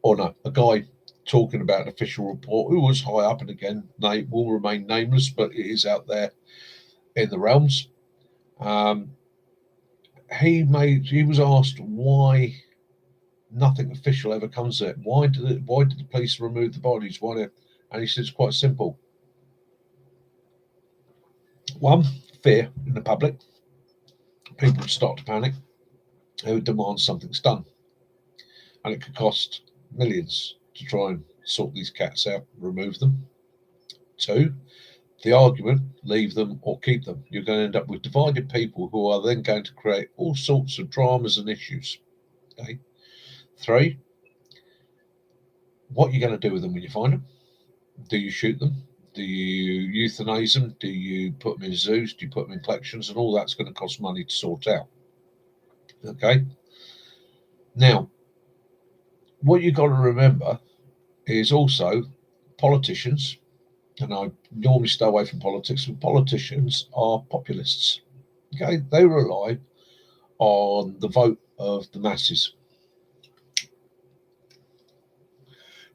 Speaker 1: or no, a guy talking about an official report who was high up, and again, they will remain nameless, but it is out there in the realms. He was asked why nothing official ever comes to it. Why did the police remove the bodies? And he said it's quite simple. One, fear in the public. People would start to panic. They would demand something's done. And it could cost millions to try and sort these cats out, remove them. Two, the argument, leave them or keep them. You're going to end up with divided people who are then going to create all sorts of dramas and issues. Okay. Three, what are you going to do with them when you find them? Do you shoot them? Do you euthanize them? Do you put them in zoos? Do you put them in collections? And all that's going to cost money to sort out. Okay. Now, what you've got to remember is also politicians, and I normally stay away from politics, but politicians are populists. Okay. They rely on the vote of the masses.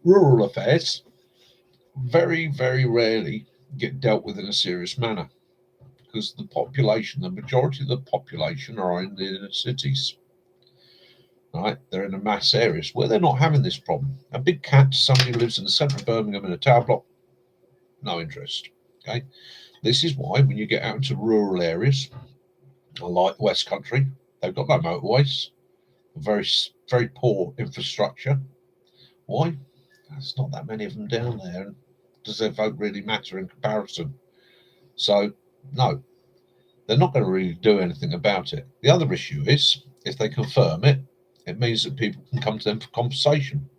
Speaker 1: Rural affairs very, very rarely get dealt with in a serious manner because the population, the majority of the population are in the inner cities. Right? They're in the mass areas where they're not having this problem. A big cat, somebody who lives in the centre of Birmingham in a tower block, no interest. Okay. This is why when you get out into rural areas, like the West Country, they've got no motorways, very, very poor infrastructure. Why? There's not that many of them down there. And does their vote really matter in comparison? So, no, they're not going to really do anything about it. The other issue is if they confirm it, it means that people can come to them for compensation.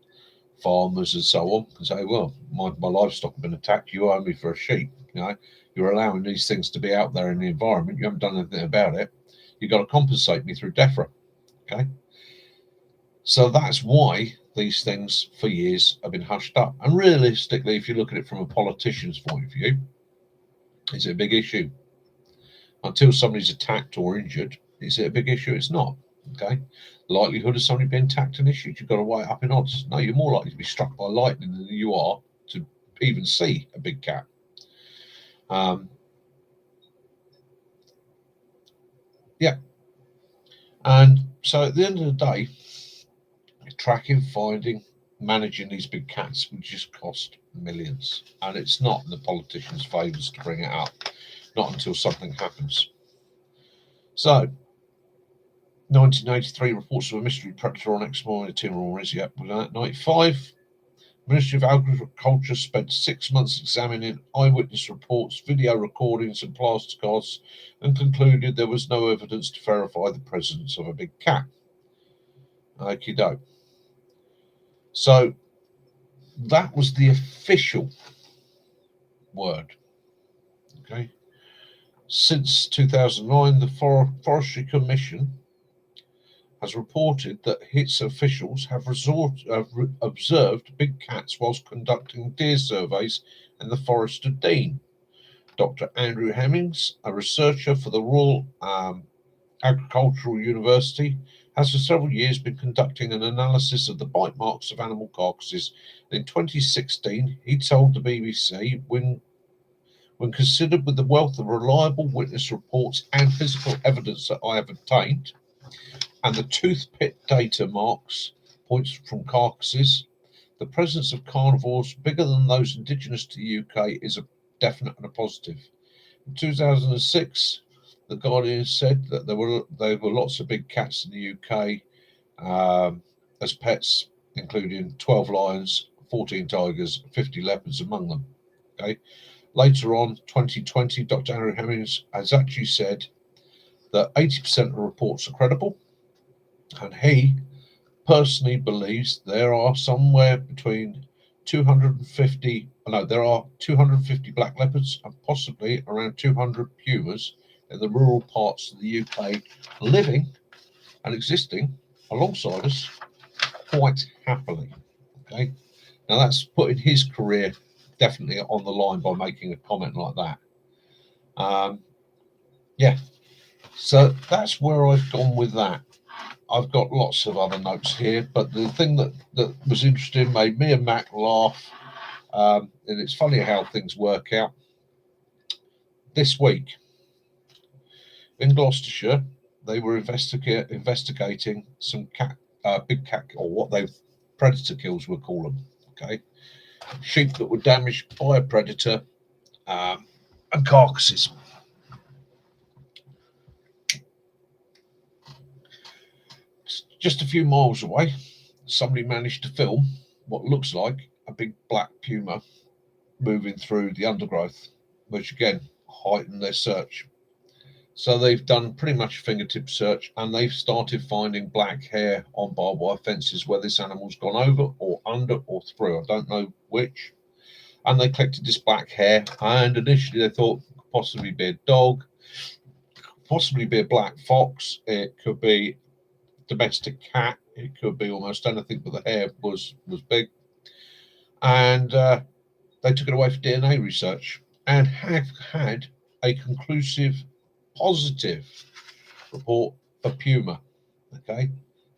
Speaker 1: Farmers and so on can say, well, my livestock have been attacked, you owe me for a sheep. You know, you're allowing these things to be out there in the environment, you haven't done anything about it. You've got to compensate me through DEFRA. Okay. So that's why these things for years have been hushed up. And realistically, if you look at it from a politician's point of view, is it a big issue? Until somebody's attacked or injured, is it a big issue? It's not. Okay. Likelihood of somebody being attacked and issued, you've got to weigh it up in odds. No, you're more likely to be struck by lightning than you are to even see a big cat. Yeah. And so at the end of the day, tracking, finding, managing these big cats would just cost millions. And it's not in the politicians' favours to bring it up, not until something happens. So, 1983 reports of a mystery predator on Exmoor Timor is yet with that. 95, Ministry of Agriculture spent 6 months examining eyewitness reports, video recordings, and plaster casts, and concluded there was no evidence to verify the presence of a big cat. Okie doke. So that was the official word. Okay. Since 2009, the Forestry Commission has reported that its officials have observed big cats whilst conducting deer surveys in the Forest of Dean. Dr. Andrew Hemmings, a researcher for the Royal Agricultural University, has for several years been conducting an analysis of the bite marks of animal carcasses. In 2016, he told the BBC, when considered with the wealth of reliable witness reports and physical evidence that I have obtained, and the toothpick data marks points from carcasses, the presence of carnivores bigger than those indigenous to the UK is a definite and a positive. In 2006, The Guardian said that there were lots of big cats in the UK as pets, including 12 lions, 14 tigers, 50 leopards among them. Okay. Later on, 2020, Dr. Andrew Hemmings has actually said that 80% of reports are credible, and he personally believes there are somewhere between 250 black leopards and possibly around 200 pumas in the rural parts of the UK living and existing alongside us quite happily. Okay, now that's putting his career definitely on the line by making a comment like that. Yeah, so that's where I've gone with that. I've got lots of other notes here, but the thing that was interesting, made me and Mac laugh, and it's funny how things work out. This week in Gloucestershire, they were investigating some big cat, or what they predator kills we'll call them. Okay, sheep that were damaged by a predator, and carcasses. Just a few miles away, somebody managed to film what looks like a big black puma moving through the undergrowth, which again heightened their search. So they've done pretty much a fingertip search, and they've started finding black hair on barbed wire fences where this animal's gone over or under or through. I don't know which. And they collected this black hair, and initially they thought it could possibly be a dog, possibly be a black fox. It could be domestic cat. It could be almost anything, but the hair was big. And they took it away for DNA research and have had a conclusive positive report for puma. Okay,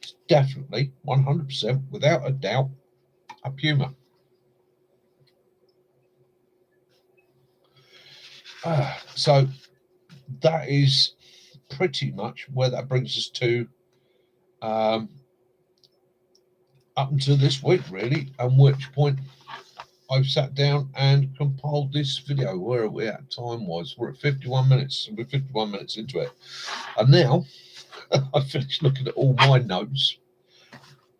Speaker 1: it's definitely 100%, without a doubt, a puma. So that is pretty much where that brings us to up until this week, really, at which point I've sat down and compiled this video. Where are we at time-wise? We're at 51 minutes. We're 51 minutes into it. And now I've finished looking at all my notes.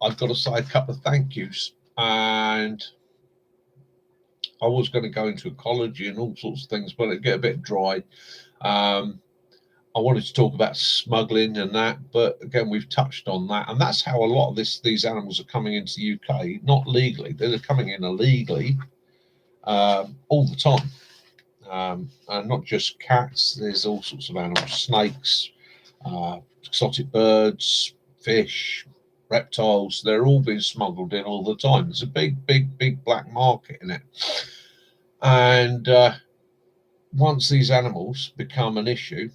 Speaker 1: I've got to say a couple of thank yous. And I was going to go into ecology and all sorts of things, but it'd get a bit dry. I wanted to talk about smuggling and that, but again, we've touched on that. And that's how a lot of these animals are coming into the UK, not legally. They're coming in illegally all the time. And not just cats, there's all sorts of animals, snakes, exotic birds, fish, reptiles. They're all being smuggled in all the time. There's a big black market in it. And once these animals become an issue,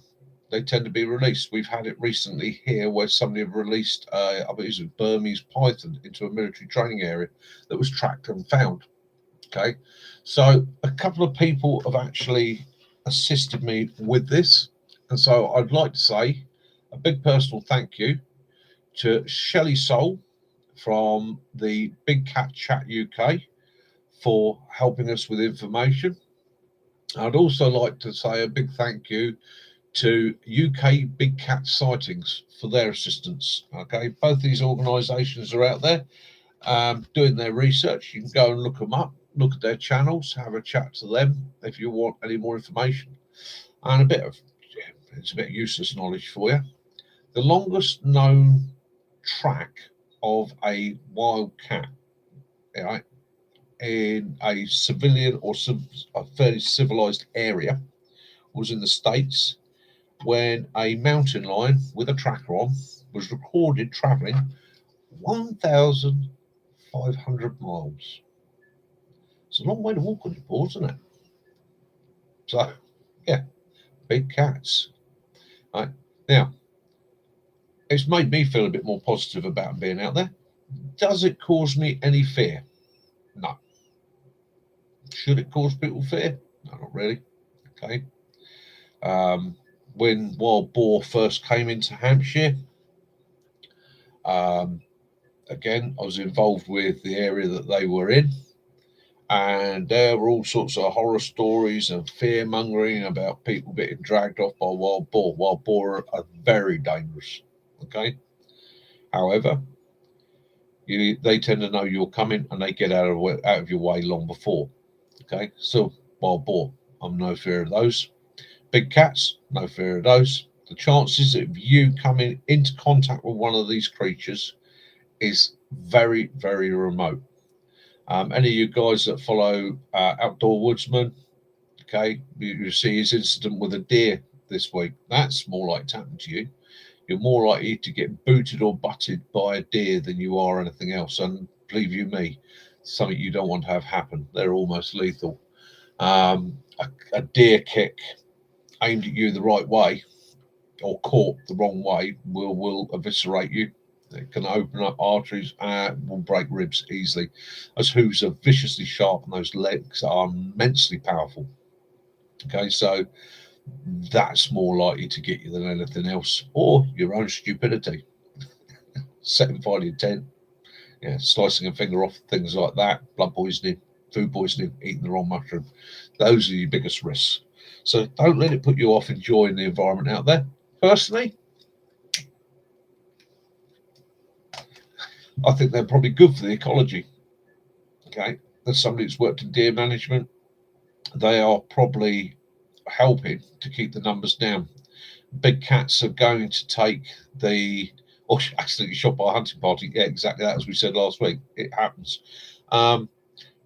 Speaker 1: they tend to be released. We've had it recently here where somebody had released, I believe it was a Burmese python into a military training area that was tracked and found. Okay, so a couple of people have actually assisted me with this. And so I'd like to say a big personal thank you to Shelley Soul from the Big Cat Chat UK for helping us with information. I'd also like to say a big thank you to UK Big Cat Sightings for their assistance. Okay, both these organisations are out there doing their research. You can go and look them up, look at their channels, have a chat to them if you want any more information. And it's a bit of useless knowledge for you. The longest known track of a wild cat, right, in a civilian or a fairly civilized area was in the States, when a mountain lion with a tracker on was recorded traveling 1,500 miles. It's a long way to walk on your paws, isn't it? So, yeah, big cats. Right. Now, it's made me feel a bit more positive about being out there. Does it cause me any fear? No. Should it cause people fear? No, not really. Okay. When wild boar first came into Hampshire, again, I was involved with the area that they were in, and there were all sorts of horror stories and fear mongering about people getting dragged off by wild boar. Wild boar are very dangerous. Okay. However, they tend to know you're coming, and they get out of your way long before. Okay. So wild boar, I'm no fear of those. Big cats, no fear of those. The chances of you coming into contact with one of these creatures is very, very remote. Any of you guys that follow Outdoor Woodsman, okay, you see his incident with a deer this week. That's more like to happen to you. You're more likely to get booted or butted by a deer than you are anything else. And believe you me, something you don't want to have happen. They're almost lethal. A deer kick aimed at you the right way or caught the wrong way will eviscerate you. It can open up arteries and will break ribs easily. Those hooves are viciously sharp and those legs are immensely powerful. Okay, so that's more likely to get you than anything else, or your own stupidity. Setting fire to your tent, slicing a finger off, things like that, blood poisoning, food poisoning, eating the wrong mushroom. Those are your biggest risks. So don't let it put you off enjoying the environment out there. Personally, I think they're probably good for the ecology. Okay, as somebody that's worked in deer management, they are probably helping to keep the numbers down. Big cats are going to take the, or accidentally shot by a hunting party. Yeah, exactly that, as we said last week. It happens.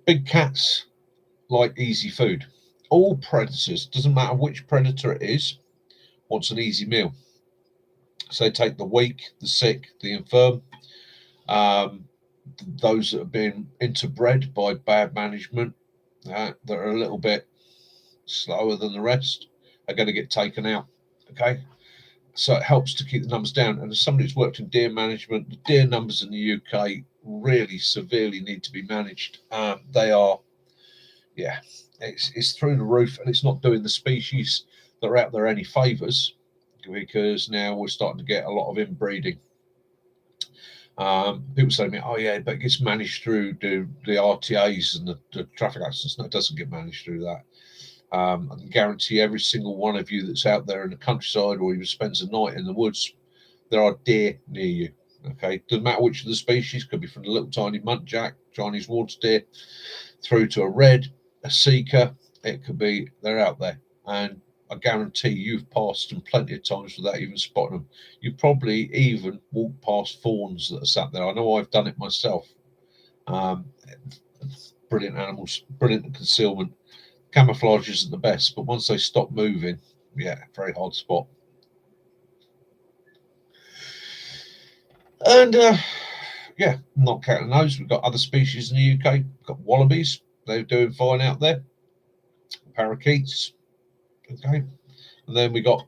Speaker 1: Big cats like easy food. All predators, doesn't matter which predator it is, wants an easy meal. So they take the weak, the sick, the infirm, um, those that have been interbred by bad management, that are a little bit slower than the rest, are going to get taken out. Okay, so it helps to keep the numbers down. And as somebody who's worked in deer management, the deer numbers in the UK really severely need to be managed. They are, yeah, it's through the roof, and it's not doing the species that are out there any favours, because now we're starting to get a lot of inbreeding. People say to me, "Oh yeah, but it gets managed through the RTAs and the traffic accidents." No, it doesn't get managed through that. I can guarantee every single one of you that's out there in the countryside or even spends a night in the woods, there are deer near you. Okay, doesn't matter which of the species, could be from the little tiny muntjac, Chinese water deer, through to a red, a seeker. It could be, they're out there, and I guarantee you've passed them plenty of times without even spotting them. You probably even walked past fawns that are sat there. I know I've done it myself. Um, Brilliant animals, brilliant at concealment. Camouflage isn't the best, but once they stop moving, yeah, very hard spot. And yeah, not counting those, we've got other species in the UK. We've got wallabies, they're doing fine out there. Parakeets, okay. And then we got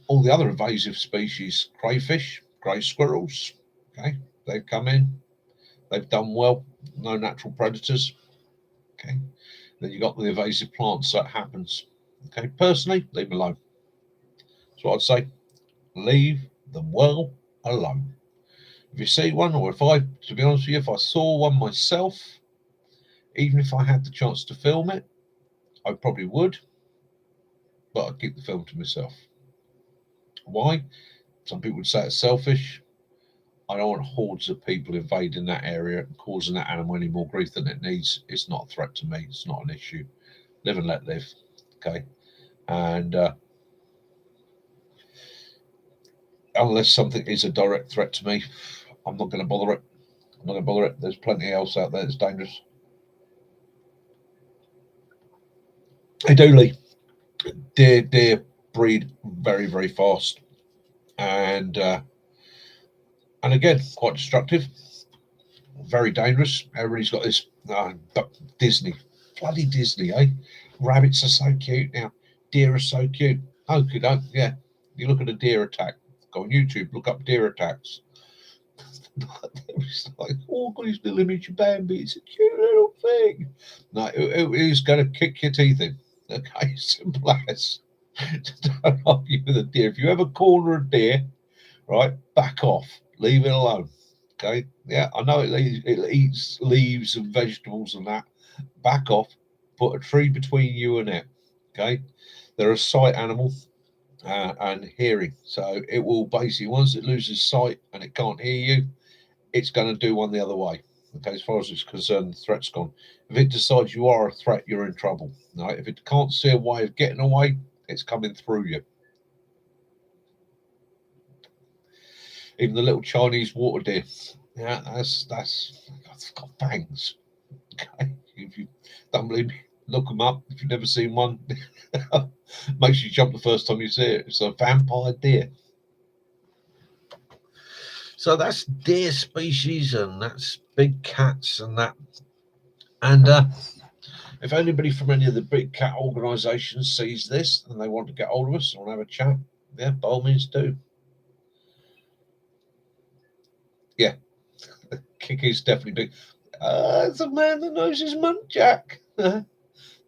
Speaker 1: all the other invasive species: crayfish, grey squirrels. Okay, they've come in, they've done well. No natural predators. Okay, then you got the invasive plants, so it happens. Okay, personally, leave them alone. That's what I'd say. Leave them well alone. If you see one, or if I, to be honest with you, if I saw one myself, even if I had the chance to film it, I probably would, but I'd keep the film to myself. Why? Some people would say it's selfish. I don't want hordes of people invading that area and causing that animal any more grief than it needs. It's not a threat to me. It's not an issue. Live and let live. Okay. And unless something is a direct threat to me, I'm not going to bother it. I'm not going to bother it. There's plenty else out there that's dangerous. Hey, Dooley, deer breed very, very fast, and again, quite destructive, very dangerous. Everybody's got this Disney, bloody Disney, eh? Rabbits are so cute now. Deer are so cute. Okay, yeah. You look at a deer attack. Go on YouTube. Look up deer attacks. It's like, oh, God, his little image of Bambi. It's a cute little thing. No, it is going to kick your teeth in. Okay, simple as. Don't argue with a deer. If you ever corner a deer, right, back off. Leave it alone. Okay. Yeah, I know it eats leaves and vegetables and that. Back off. Put a tree between you and it. Okay. They're a sight animal and hearing. So it will basically, once it loses sight and it can't hear you, it's going to do one the other way. Okay. As far as it's concerned, the threat's gone. If it decides you are a threat, you're in trouble. Right. If it can't see a way of getting away, it's coming through you. Even the little Chinese water deer. Yeah, that's got fangs. Okay, if you don't believe me, look them up. If you've never seen one, makes you jump the first time you see it. It's a vampire deer. So that's deer species, and that's big cats, and that. And if anybody from any of the big cat organisations sees this and they want to get hold of us and have a chat, yeah, by all means do. Yeah, Kiki's definitely big. It's a man that knows his muntjac. The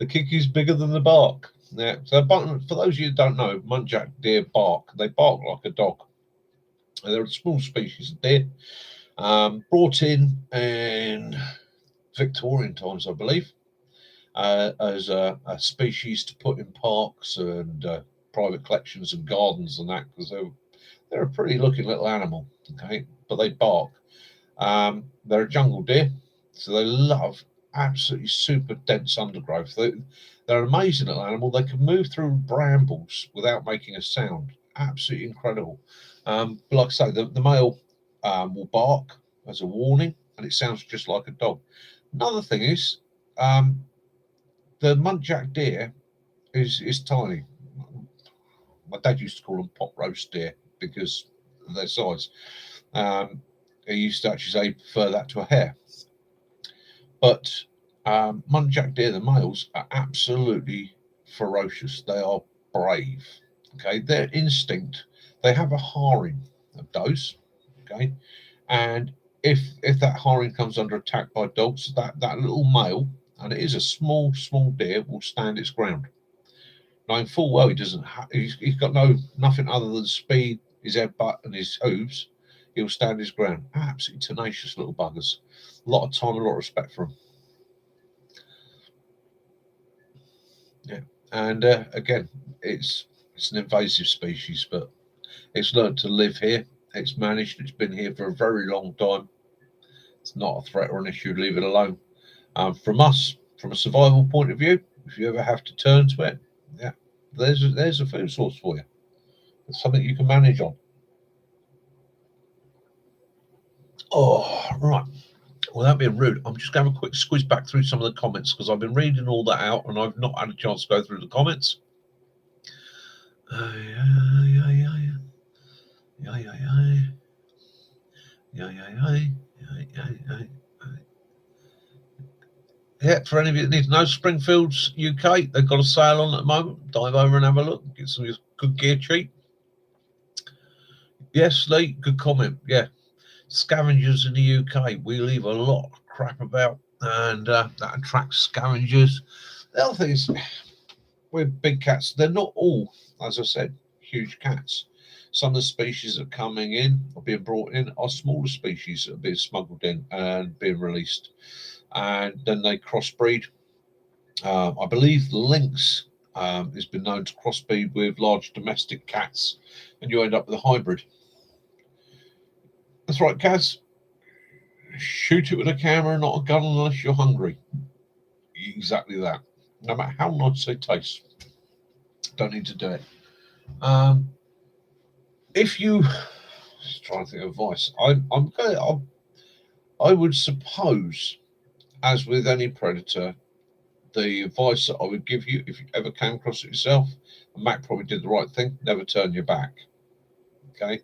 Speaker 1: Kiki's bigger than the bark. Yeah. So, for those of you who don't know, muntjac deer bark. They bark like a dog. They're a small species of deer, brought in Victorian times, I believe, as a species to put in parks and private collections and gardens and that, because they're a pretty looking little animal. Okay, but they bark. They're a jungle deer, so they love absolutely super dense undergrowth. They're an amazing little animal. They can move through brambles without making a sound. Absolutely incredible. But like I say, the male will bark as a warning, and it sounds just like a dog. Another thing is, the muntjac deer is tiny. My dad used to call them pot roast deer because of their size. He used to actually say he prefer that to a hare. But muntjac deer, the males, are absolutely ferocious. They are brave. Okay, their instinct. They have a harem of does. Okay, and if that harem comes under attack by dogs, that little male, and it is a small deer, will stand its ground, knowing full well he doesn't. He's got nothing other than speed, his headbutt, and his hooves. He'll stand his ground. Absolutely tenacious little buggers. A lot of time, a lot of respect for them. Yeah, and again, it's an invasive species, but it's learned to live here. It's managed. It's been here for a very long time. It's not a threat or an issue. Leave it alone. From us, from a survival point of view, if you ever have to turn to it, yeah, there's a food source for you. It's something you can manage on. Oh, right. Without being rude, I'm just going to have a quick squeeze back through some of the comments because I've been reading all that out and I've not had a chance to go through the comments. Yeah, for any of you that need to know, Springfield's UK, they've got a sale on at the moment. Dive over and have a look, get some good gear cheap. Yes, Lee, good comment. Yeah, scavengers in the UK, we leave a lot of crap about, and that attracts scavengers. The other thing is, with big cats, they're not all, as I said, huge cats. Some of the species that are coming in or being brought in are smaller species that are being smuggled in and being released, and then they crossbreed. I believe the lynx has been known to crossbreed with large domestic cats, and you end up with a hybrid. That's right, Kaz. Shoot it with a camera, not a gun, unless you're hungry. Exactly that. No matter how nice they taste, don't need to do it. If you just trying to think of advice, I would suppose, as with any predator, the advice that I would give you if you ever came across it yourself, and Mac probably did the right thing, never turn your back. Okay,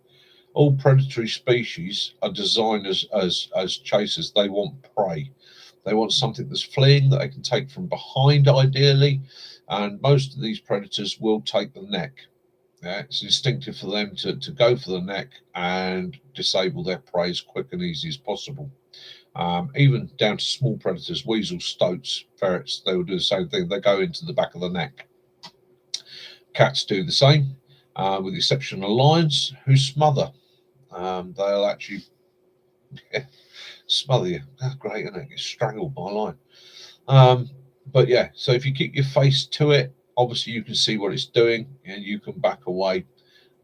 Speaker 1: all predatory species are designed as chasers. They want prey. They want something that's fleeing that they can take from behind, ideally. And most of these predators will take the neck. Yeah, it's instinctive for them to go for the neck and disable their prey as quick and easy as possible. Even down to small predators, weasels, stoats, ferrets, they will do the same thing. They go into the back of the neck. Cats do the same, with the exception of lions, who smother. They'll actually smother you. That's great, isn't it? Get strangled by a lion. But yeah, so if you keep your face to it, obviously you can see what it's doing and you can back away.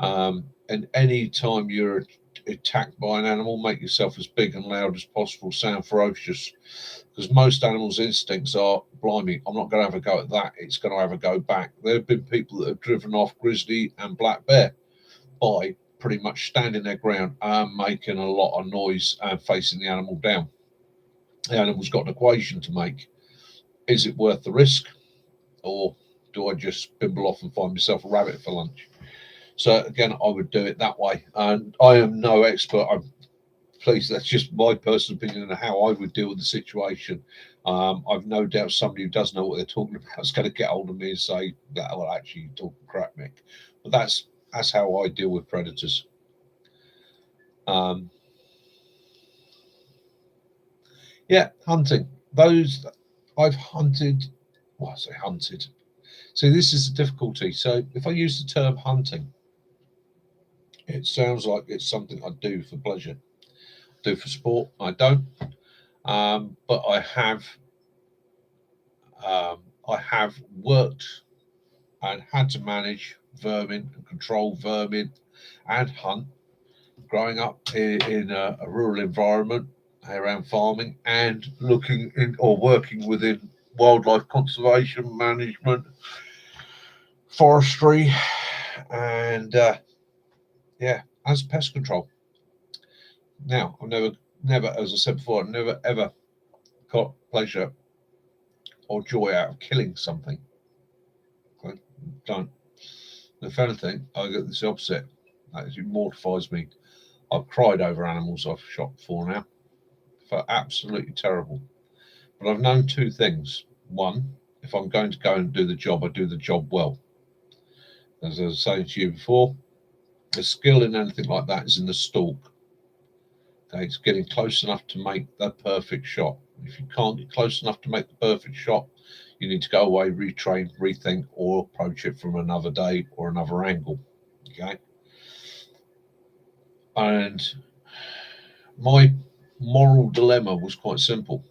Speaker 1: And any time you're attacked by an animal, make yourself as big and loud as possible, sound ferocious, because most animals' instincts are, blimey, I'm not going to have a go at that, it's going to have a go back. There have been people that have driven off grizzly and black bear by pretty much standing their ground and making a lot of noise and facing the animal down. The animal's got an equation to make. Is it worth the risk, or do I just bimble off and find myself a rabbit for lunch? So again, I would do it that way. And I am no expert. Please, that's just my personal opinion on how I would deal with the situation. I've no doubt somebody who does know what they're talking about is going to get hold of me and say that, well, actually, you're talking crap, Mick. But that's how I deal with predators. Yeah, hunting. Those I've hunted. Well, I say hunted. So this is the difficulty. So if I use the term hunting, it sounds like it's something I do for pleasure, do for sport. I don't, but I have worked and had to manage vermin and control vermin and hunt growing up in a rural environment around farming and looking in or working within wildlife conservation management, forestry, and yeah, as pest control. Now, I've never, as I said before, I've never ever got pleasure or joy out of killing something. Okay? Don't. If anything, I get this opposite. That actually mortifies me. I've cried over animals I've shot before now. For absolutely terrible. But I've known two things. One, if I'm going to go and do the job, I do the job well. As I was saying to you before, the skill in anything like that is in the stalk. Okay, it's getting close enough to make the perfect shot. If you can't get close enough to make the perfect shot, you need to go away, retrain, rethink, or approach it from another day or another angle. Okay. And my moral dilemma was quite simple.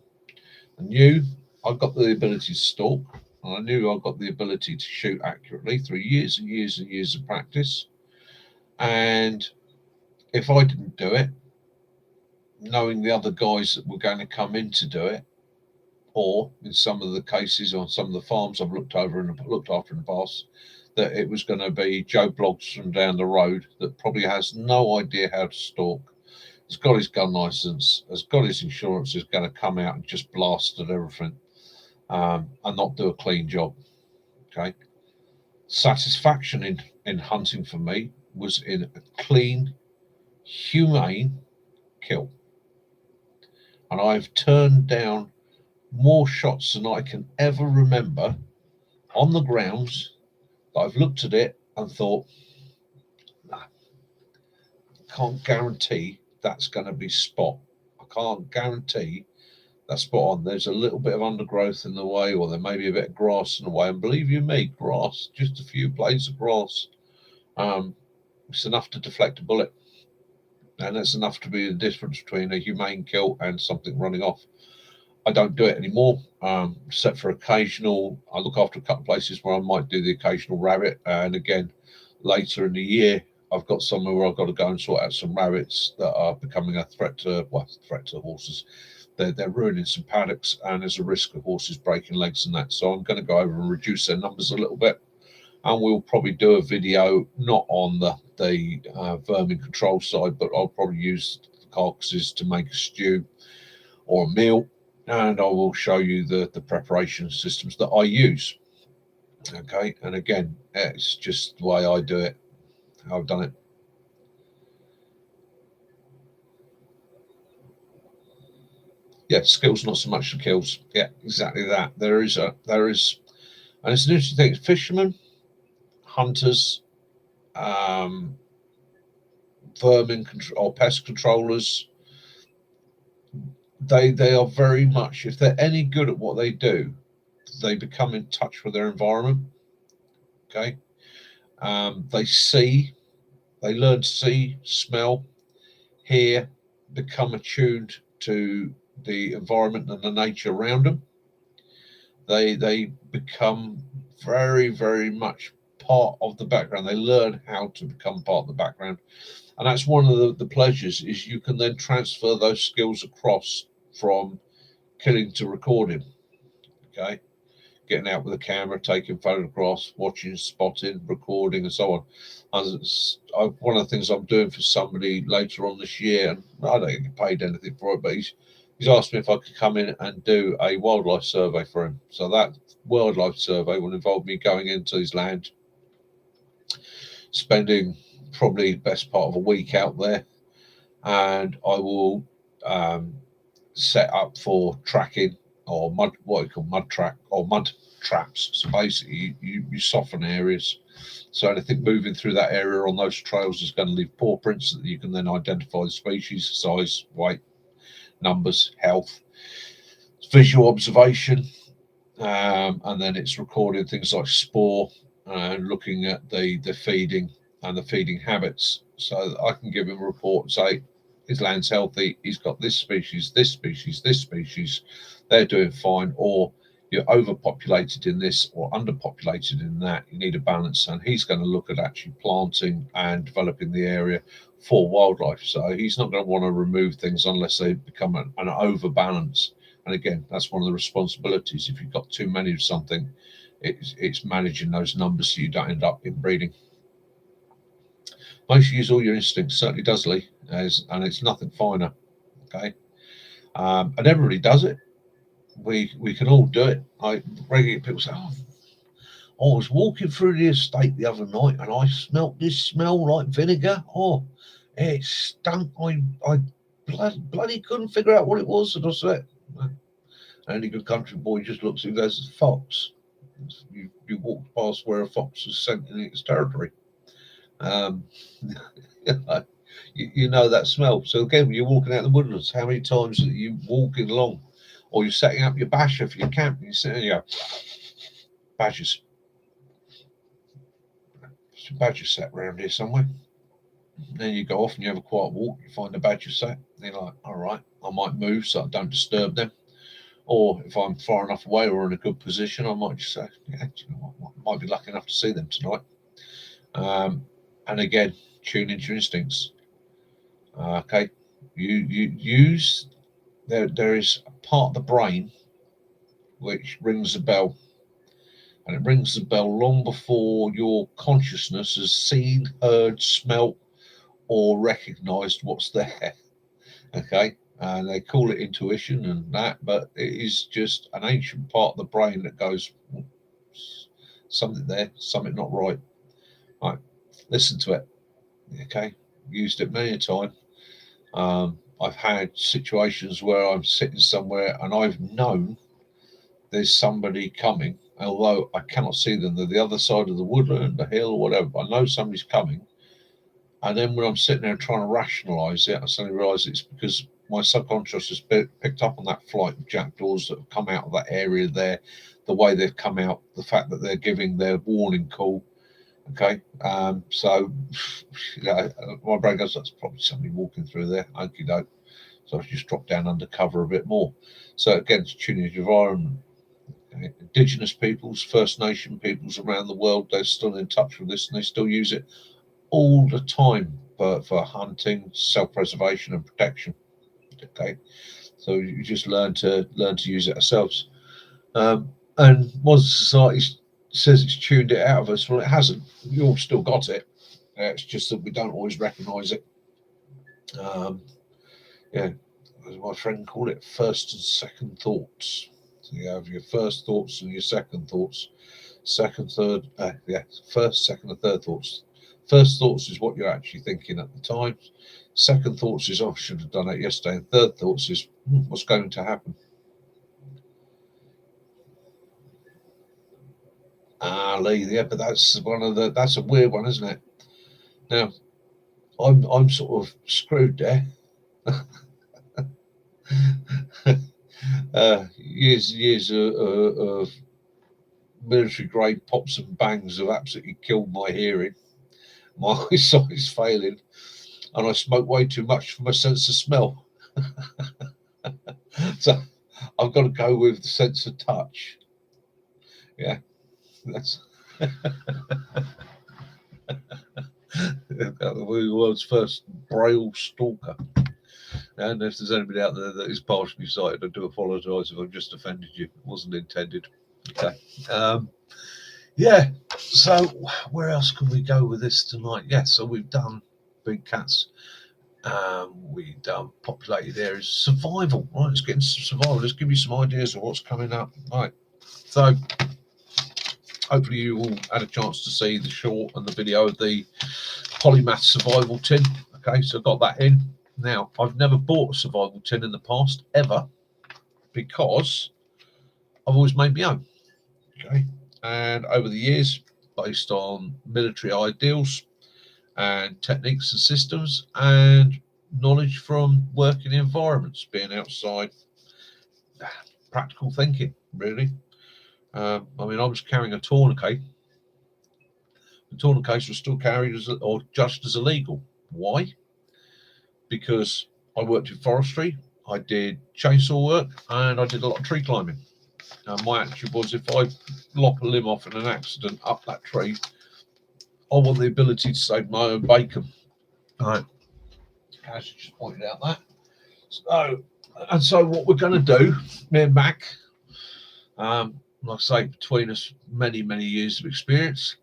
Speaker 1: I knew I got the ability to stalk, and I knew I got the ability to shoot accurately through years and years and years of practice. And if I didn't do it, knowing the other guys that were going to come in to do it, or in some of the cases on some of the farms I've looked after in the past, that it was going to be Joe Bloggs from down the road that probably has no idea how to stalk, has got his gun license, has got his insurance, is going to come out and just blast at everything, and not do a clean job. Okay. Satisfaction in hunting for me was in a clean, humane kill. And I've turned down more shots than I can ever remember on the grounds that I've looked at it and thought, nah, can't guarantee that's going to be spot. I can't guarantee that's spot on. There's a little bit of undergrowth in the way, or there may be a bit of grass in the way. And believe you me, grass, just a few blades of grass, it's enough to deflect a bullet. And that's enough to be the difference between a humane kill and something running off. I don't do it anymore, except for occasional. I look after a couple of places where I might do the occasional rabbit. And again, later in the year, I've got somewhere where I've got to go and sort out some rabbits that are becoming a threat to horses. They're ruining some paddocks, and there's a risk of horses breaking legs and that. So I'm going to go over and reduce their numbers a little bit. And we'll probably do a video not on the vermin control side, but I'll probably use the carcasses to make a stew or a meal, and I will show you the preparation systems that I use. Okay, and again, it's just the way I do it, how I've done it. Yeah, skills, not so much the kills. Yeah, exactly that. There is, and it's an interesting thing. Fishermen, hunters, vermin control or pest controllers, they are very much, if they're any good at what they do, they become in touch with their environment. Okay, they learn to see, smell, hear, become attuned to the environment and the nature around them. They become very, very much part of the background. They learn how to become part of the background. And that's one of the pleasures, is you can then transfer those skills across from killing to recording. Okay. Getting out with a camera, taking photographs, watching, spotting, recording, and so on. One of the things I'm doing for somebody later on this year, and I don't get paid anything for it, but he's asked me if I could come in and do a wildlife survey for him. So that wildlife survey will involve me going into his land, spending probably the best part of a week out there, and I will set up for tracking, or what we call mud traps. So basically, you soften areas, so anything moving through that area on those trails is going to leave paw prints that you can then identify the species, size, weight, numbers, health. It's visual observation, and then it's recording things like spoor and looking at the feeding and the feeding habits, so that I can give him a report and say his land's healthy, he's got this species, this species, this species, they're doing fine, or you're overpopulated in this or underpopulated in that. You need a balance, and he's going to look at actually planting and developing the area for wildlife. So he's not going to want to remove things unless they become an overbalance. And again, that's one of the responsibilities. If you've got too many of something, it's managing those numbers so you don't end up inbreeding. Make sure you use all your instincts. Certainly does, Lee, and it's nothing finer. Okay, and everybody does it. We can all do it. I regularly people say, "Oh, I was walking through the estate the other night and I smelt this smell like vinegar. Oh, it stunk. I bloody couldn't figure out what it was." And I said, any good country boy just looks and goes, "Fox." You walked past where a fox was scent in its territory. You know that smell. So again, when you're walking out in the woodlands, how many times are you walking along, or you're setting up your basher for your camp, and you're sitting there, badgers. Some badgers sat around here somewhere. Then you go off and you have a quiet walk, you find a badger sat, and you're like, all right, I might move so I don't disturb them. Or if I'm far enough away or in a good position, I might just say, yeah, you know what, I might be lucky enough to see them tonight. And again, tune into your instincts. Okay, you use there is a part of the brain which rings a bell, and it rings the bell long before your consciousness has seen, heard, smelt, or recognised what's there. Okay, and they call it intuition and that, but it is just an ancient part of the brain that goes, something there, something not right. Right, listen to it. Okay, used it many a time. I've had situations where I'm sitting somewhere and I've known there's somebody coming, although I cannot see them. They're the other side of the woodland, the hill, or whatever. I know somebody's coming. And then when I'm sitting there trying to rationalise it, I suddenly realise it's because my subconscious has picked up on that flight of jackdaws that have come out of that area there, the way they've come out, the fact that they're giving their warning call. Okay, so my brain goes, that's probably somebody walking through there. Okie doke. So I just drop down under cover a bit more. So again, it's tuning your environment. Okay. Indigenous peoples, First Nation peoples around the world, they're still in touch with this and they still use it all the time for hunting, self-preservation, and protection. Okay, so you just learn to use it ourselves. And modern society says it's tuned it out of us. Well, it hasn't. You all still got it. It's just that we don't always recognise it. Yeah, as my friend called it, first and second thoughts. So you have your first thoughts and your second thoughts. Second, third, first, second, and third thoughts. First thoughts is what you're actually thinking at the time. Second thoughts is, oh, I should have done that yesterday. And third thoughts is, what's going to happen? Lee, yeah, but that's that's a weird one, isn't it? Now, I'm sort of screwed there. Years of military grade pops and bangs have absolutely killed my hearing. My eyesight is failing, and I smoke way too much for my sense of smell. So I've got to go with the sense of touch. Yeah, that's the world's first braille stalker. And if there's anybody out there that is partially sighted, I do apologise if I've just offended you. It wasn't intended. Okay. Yeah. So where else can we go with this tonight? Yeah. So we've done big cats. We've done populated areas. Survival. Right. Let's get into some survival. Let's give you some ideas of what's coming up. Right. So hopefully you all had a chance to see the short and the video of the polymath survival tin. Okay. So I got that in. Now, I've never bought a survival tin in the past, ever, because I've always made my own. Okay. And over the years, based on military ideals and techniques and systems and knowledge from working environments, being outside, practical thinking, really. I mean, I was carrying a tourniquet. The tourniquets were still carried as or judged as illegal. Why? Because I worked in forestry, I did chainsaw work, and I did a lot of tree climbing. My attitude was, if I lop a limb off in an accident up that tree, I want the ability to save my own bacon. Right. As you just pointed out that. So what we're going to do, me and Mac, like I say, between us, many years of experience,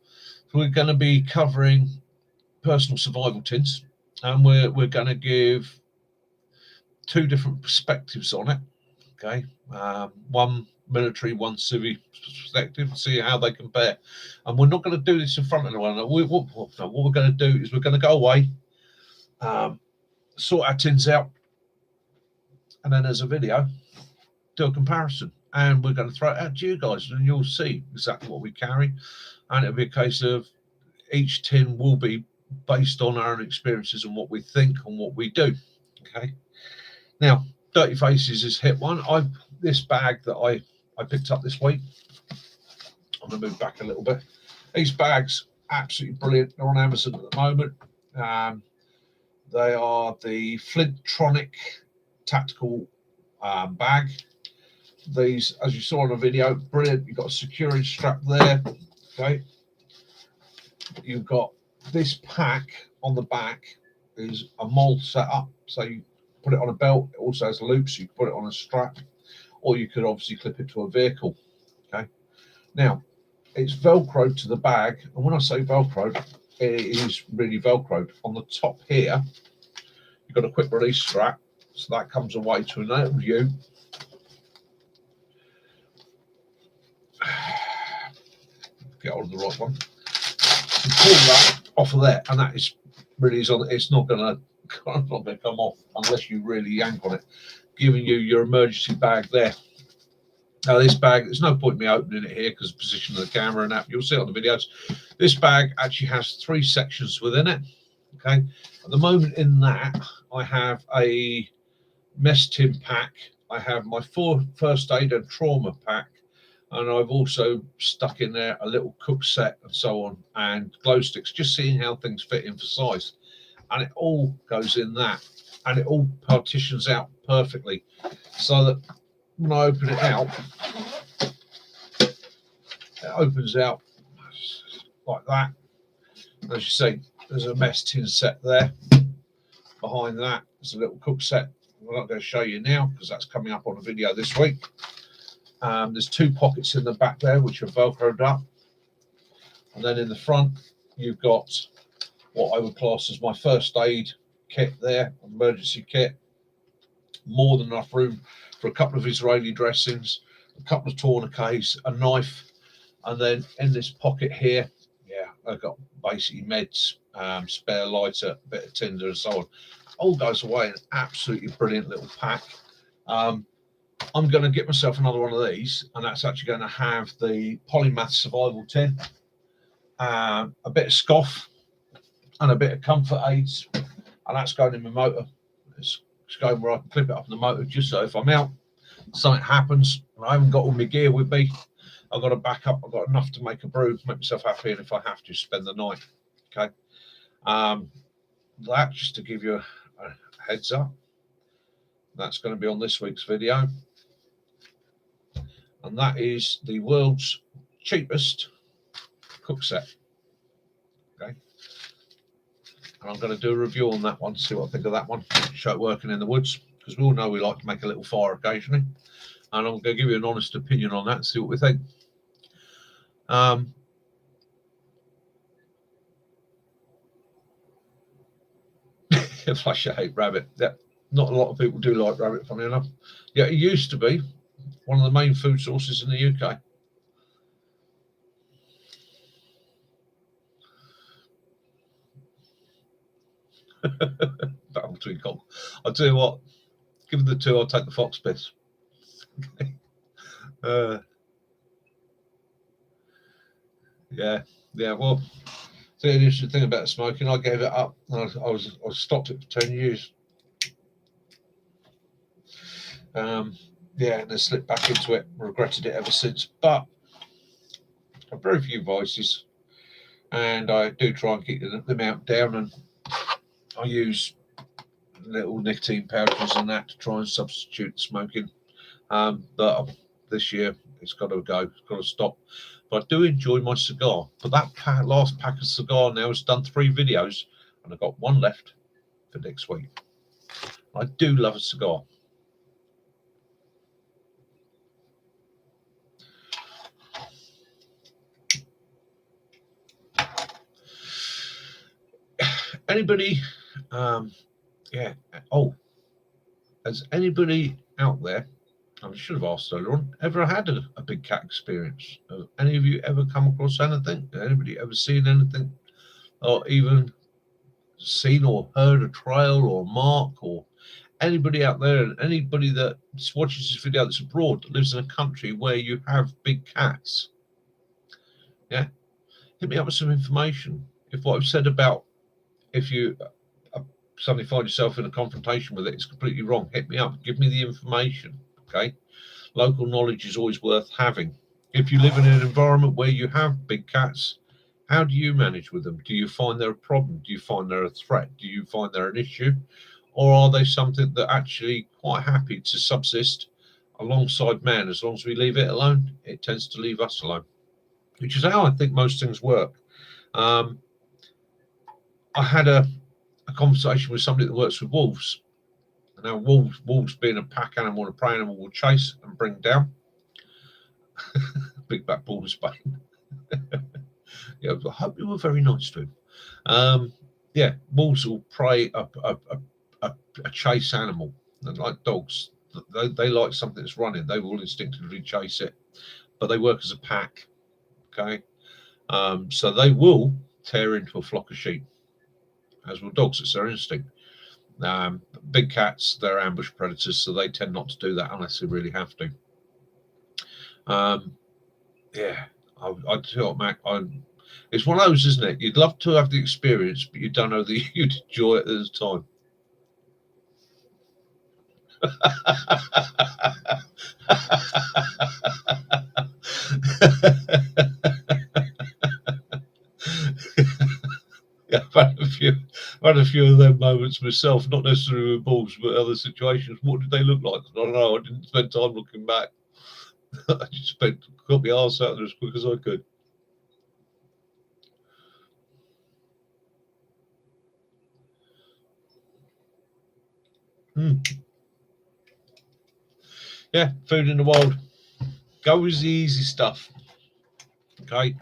Speaker 1: we're going to be covering personal survival tins, and we're going to give two different perspectives on it. Okay, one military, one civvy perspective, see how they compare. And we're not going to do this in front of anyone. What we're going to do is we're going to go away, sort our tins out, and then as a video, do a comparison. And we're going to throw it out to you guys, and you'll see exactly what we carry. And it'll be a case of each tin will be based on our own experiences and what we think and what we do. Okay. Now, Dirty Faces has hit one. This bag that I picked up this week. I'm going to move back a little bit. These bags, absolutely brilliant. They're on Amazon at the moment. They are the Flintronic tactical bag. These, as you saw in the video, brilliant. You've got a security strap there. Okay. You've got this pack on the back is a mold setup. So you put it on a belt. It also has loops. You can put it on a strap, or you could obviously clip it to a vehicle. Okay. Now, it's Velcroed to the bag. And when I say Velcroed, it is really Velcroed. On the top here, you've got a quick release strap. So that comes away to enable you get hold of the right one. You pull that off of there, and that is really is on. It's not going to come off unless you really yank on it, giving you your emergency bag there. Now this bag, there's no point in me opening it here because the position of the camera and that, you'll see it on the videos. This bag actually has 3 sections within it. Okay, at the moment in that, I have a mess tin pack. I have my first aid and trauma pack, and I've also stuck in there a little cook set and so on, and glow sticks, just seeing how things fit in for size. And it all goes in that, and it all partitions out perfectly, so that when I open it out, it opens out like that. As you see, there's a mess tin set there. Behind that, there's a little cook set. I'm not going to show you now because that's coming up on a video this week. There's 2 pockets in the back there which are Velcroed up, and then in the front you've got what I would class as my first aid kit there, emergency kit. More than enough room for a couple of Israeli dressings, a couple of tourniquets, a knife, and then in this pocket here, yeah, I've got basically meds, spare lighter, a bit of tinder and so on. All goes away in an absolutely brilliant little pack. I'm going to get myself another one of these, and that's actually going to have the Polymath survival tin, a bit of scoff, and a bit of comfort aids, and that's going in my motor. It's going where I can clip it up in the motor, just so if I'm out, something happens, and I haven't got all my gear with me, I've got a backup. I've got enough to make a brew, make myself happy, and if I have to, spend the night. Okay. That, just to give you a heads up, that's going to be on this week's video, and that is the world's cheapest cook set. Okay. And I'm going to do a review on that one, see what I think of that one, show it working in the woods, because we all know we like to make a little fire occasionally, and I'm going to give you an honest opinion on that and see what we think. Flush, I hate rabbit. Yeah, not a lot of people do like rabbit, funny enough. Yeah, it used to be one of the main food sources in the UK. Battle between cock. I'll tell you what, give the 2, I'll take the fox piss. Yeah, well, the interesting thing about smoking, I gave it up. I stopped it for 10 years. Yeah, and then slipped back into it. Regretted it ever since. But I've very few vices, and I do try and keep them out down. And I use little nicotine pouches and that to try and substitute smoking. But this year It's got to go. It's got to stop. But I do enjoy my cigar. But that last pack of cigar now has done 3 videos, and I've got 1 left for next week. I do love a cigar. Anybody, yeah. Oh, has anybody out there, I should have asked earlier on, ever had a big cat experience? Have any of you ever come across anything? Anybody ever seen anything? Or even seen or heard a trail or a mark? Or anybody out there, and anybody that watches this video that's abroad, that lives in a country where you have big cats? Yeah, hit me up with some information. If what I've said about, if you suddenly find yourself in a confrontation with it, it's completely wrong, hit me up, give me the information. Okay, local knowledge is always worth having. If you live in an environment where you have big cats, how do you manage with them? Do you find they're a problem? Do you find they're a threat? Do you find they're an issue? Or are they something that actually quite happy to subsist alongside man? As long as we leave it alone, it tends to leave us alone, which is how I think most things work. I had a conversation with somebody that works with wolves. Now, wolves being a pack animal and a prey animal, will chase and bring down. Big back ball of Spain. Yeah, I hope you were very nice to him. Yeah, wolves will prey a chase animal. And like dogs, they like something that's running. They will instinctively chase it, but they work as a pack. Okay, so they will tear into a flock of sheep, as will dogs. It's their instinct. Big cats, they're ambush predators, so they tend not to do that unless they really have to. Yeah, I tell you, Mac, it's one of those, isn't it? You'd love to have the experience, but you don't know that you'd enjoy it at the time. Yeah, I've had a few of them moments myself, not necessarily with balls, but other situations. What did they look like? I don't know. I didn't spend time looking back. I just got my arse out there as quick as I could. Yeah, food in the wild. Go with the easy stuff. Okay.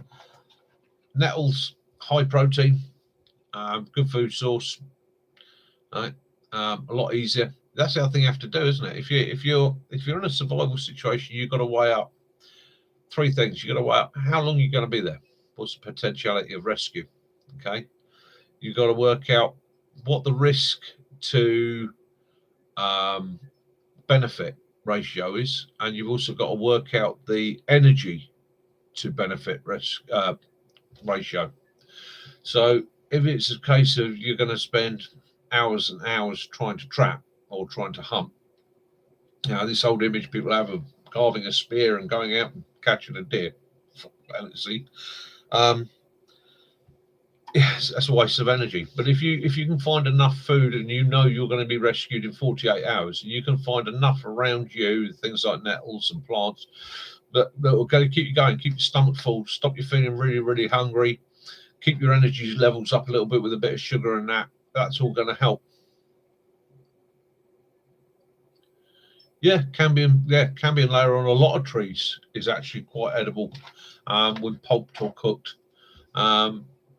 Speaker 1: Nettles, high protein, good food source. Right. A lot easier. That's the other thing you have to do, isn't it? If you're in a survival situation, you've got to weigh up 3 things. You've got to weigh up how long you're going to be there. What's the potentiality of rescue? Okay. You've got to work out what the risk to benefit ratio is, and you've also got to work out the energy to benefit risk ratio. So if it's a case of you're going to spend hours and hours trying to trap or trying to hunt, this old image people have of carving a spear and going out and catching a deer, see, yes, that's a waste of energy. But if you can find enough food and you know you're going to be rescued in 48 hours, and you can find enough around you, things like nettles and plants, that will keep you going, keep your stomach full, stop you feeling really, really hungry, keep your energy levels up a little bit with a bit of sugar and that's all going to help. Yeah, Cambium layer on a lot of trees is actually quite edible when pulped or cooked.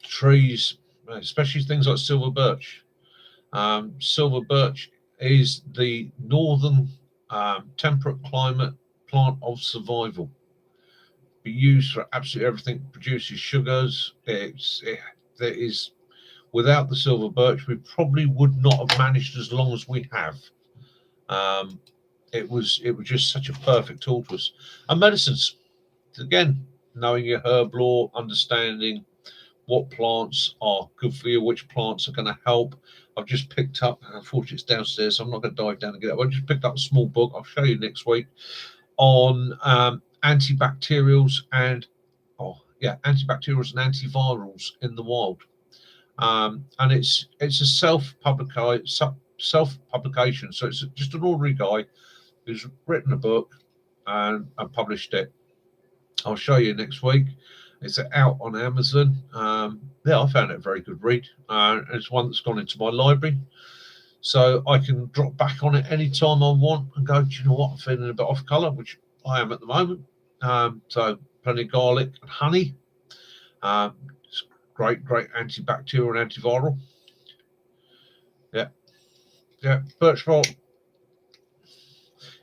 Speaker 1: Trees, especially things like silver birch. Silver birch is the northern temperate climate plant of survival. Be used for absolutely everything. It produces sugars. There is, without the silver birch, we probably would not have managed as long as we have. It was just such a perfect tool to us. And medicines, again, knowing your herb law, understanding what plants are good for you, which plants are going to help. I've just picked up, unfortunately it's downstairs, so I'm not going to dive down and get it. I just picked up a small book, I'll show you next week, on antibacterials and antivirals in the wild. And it's a self-publication, so it's just an ordinary guy who's written a book and published it. I'll show you next week. It's out on Amazon. Yeah, I found it a very good read. It's one that's gone into my library, so I can drop back on it anytime I want and go, do you know what, I'm feeling a bit off colour, which I am at the moment. So plenty of garlic and honey. It's great antibacterial and antiviral. Yeah, birch bark. You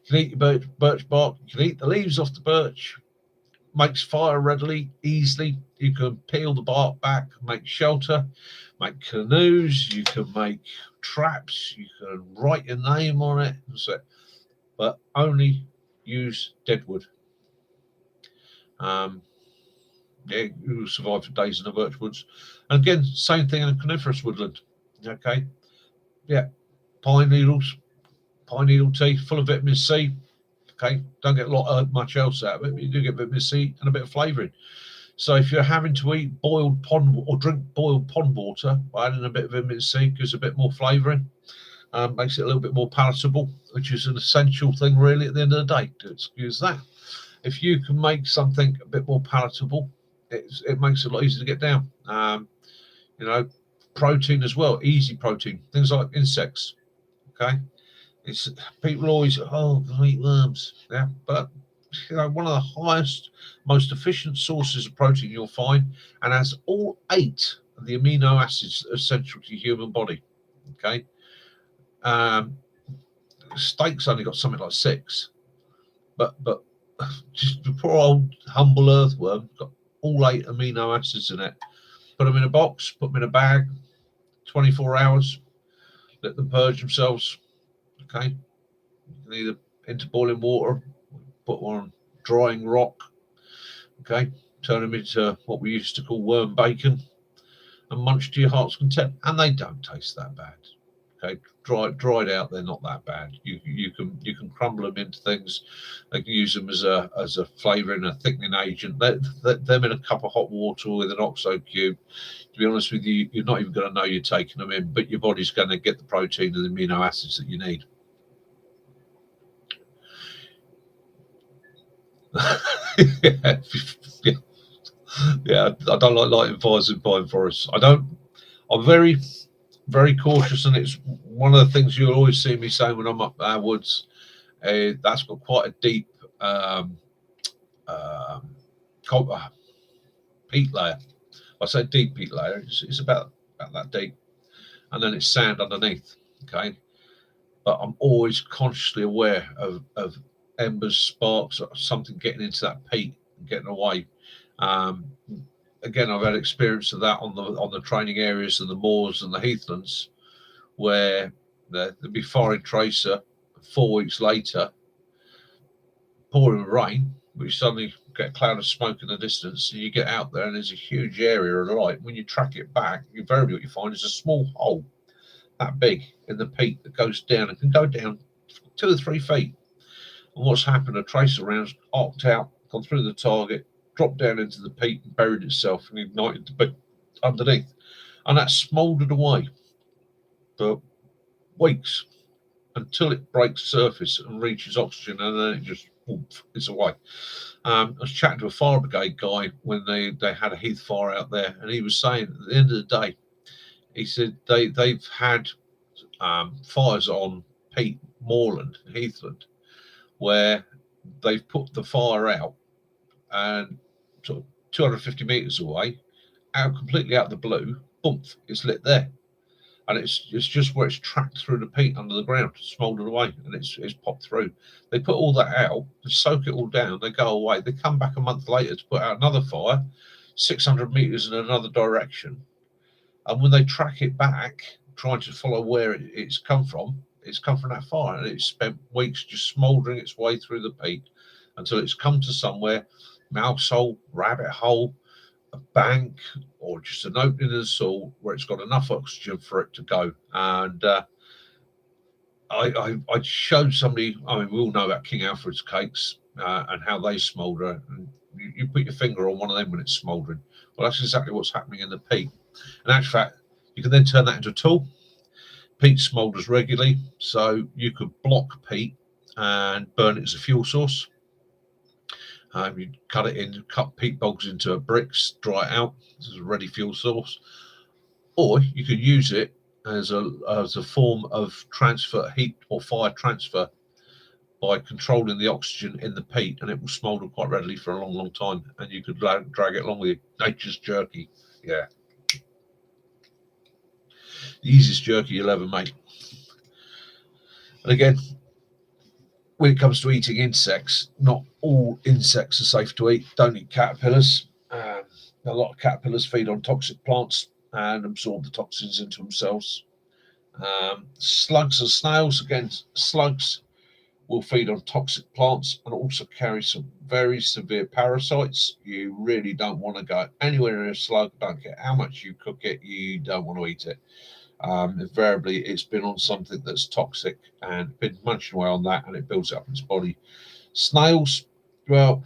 Speaker 1: can eat your birch bark. You can eat the leaves off the birch. Makes fire readily, easily. You can peel the bark back, make shelter, make canoes. You can make traps. You can write your name on it. But only use dead wood. Yeah, you'll survive for days in the birch woods. And again, same thing in a coniferous woodland. Okay, yeah, pine needle tea, full of vitamin C. Okay, don't get much else out of it, but you do get vitamin C and a bit of flavouring. So if you're having to eat boiled pond or drink boiled pond water, adding a bit of vitamin C gives a bit more flavouring, makes it a little bit more palatable, which is an essential thing really at the end of the day. To excuse that, if you can make something a bit more palatable, it makes it a lot easier to get down. You know, protein as well, easy protein, things like insects. Okay, it's people always eat worms, yeah, but you know, one of the highest, most efficient sources of protein you'll find, and has all 8 of the amino acids essential to your human body. Okay, steak's only got something like 6, but just the poor old humble earthworm got all 8 amino acids in it. Put them in a box, put them in a bag, 24 hours, let them purge themselves. Okay, you can either into boiling water, put on drying rock. Okay, turn them into what we used to call worm bacon, and munch to your heart's content. And they don't taste that bad. Okay, dried out, they're not that bad. You can crumble them into things. They can use them as a flavouring, a thickening agent. Them in a cup of hot water with an OXO cube. To be honest with you, you're not even going to know you're taking them in, but your body's going to get the protein and the amino acids that you need. Yeah, I don't like lighting fires in pine forests. I don't. I'm very cautious, and it's one of the things you'll always see me saying when I'm up our woods. That's got quite a deep peat layer. I say deep peat layer. It's about that deep, and then it's sand underneath. Okay, but I'm always consciously aware of embers, sparks, or something getting into that peat and getting away. Again, I've had experience of that on the training areas and the moors and the heathlands, where there'd be firing tracer 4 weeks later, pouring rain, but you suddenly get a cloud of smoke in the distance, and you get out there and there's a huge area of light. When you track it back, invariably what you find is a small hole that big in the peat that goes down and can go down 2 or 3 feet. And what's happened, a tracer round's arced out, gone through the target, dropped down into the peat and buried itself and ignited the peat underneath. And that smouldered away for weeks until it breaks surface and reaches oxygen, and then it just it's away. I was chatting to a fire brigade guy when they had a heath fire out there, and he was saying at the end of the day, he said they've had fires on peat moorland, heathland, where they've put the fire out and sort of 250 meters away, completely out of the blue, boom, it's lit there. And it's just where it's tracked through the peat under the ground, smouldered away, and it's popped through. They put all that out, they soak it all down, they go away. They come back a month later to put out another fire, 600 meters in another direction. And when they track it back, trying to follow where it's come from that fire, and it's spent weeks just smouldering its way through the peat until it's come to somewhere, mouse hole, rabbit hole, a bank, or just an opening in the soil where it's got enough oxygen for it to go. And I showed somebody. I mean, we all know about King Alfred's cakes and how they smoulder. And you put your finger on one of them when it's smouldering. Well, that's exactly what's happening in the peat. In actual fact, you can then turn that into a tool. Peat smoulders regularly, so you could block peat and burn it as a fuel source. You cut it in, cut peat bogs into bricks, dry it out. This is a ready fuel source. Or you could use it as a form of transfer, heat or fire transfer, by controlling the oxygen in the peat, and it will smoulder quite readily for a long, long time. And you could drag it along with you. Nature's jerky. Yeah. The easiest jerky you'll ever make. And again, when it comes to eating insects, not all insects are safe to eat. Don't eat caterpillars. A lot of caterpillars feed on toxic plants and absorb the toxins into themselves. Slugs and snails, again, slugs will feed on toxic plants and also carry some very severe parasites. You really don't want to go anywhere near a slug. Don't care how much you cook it, you don't want to eat it. Invariably, it's been on something that's toxic and been munching away on that, and it builds up in its body. Snails, well,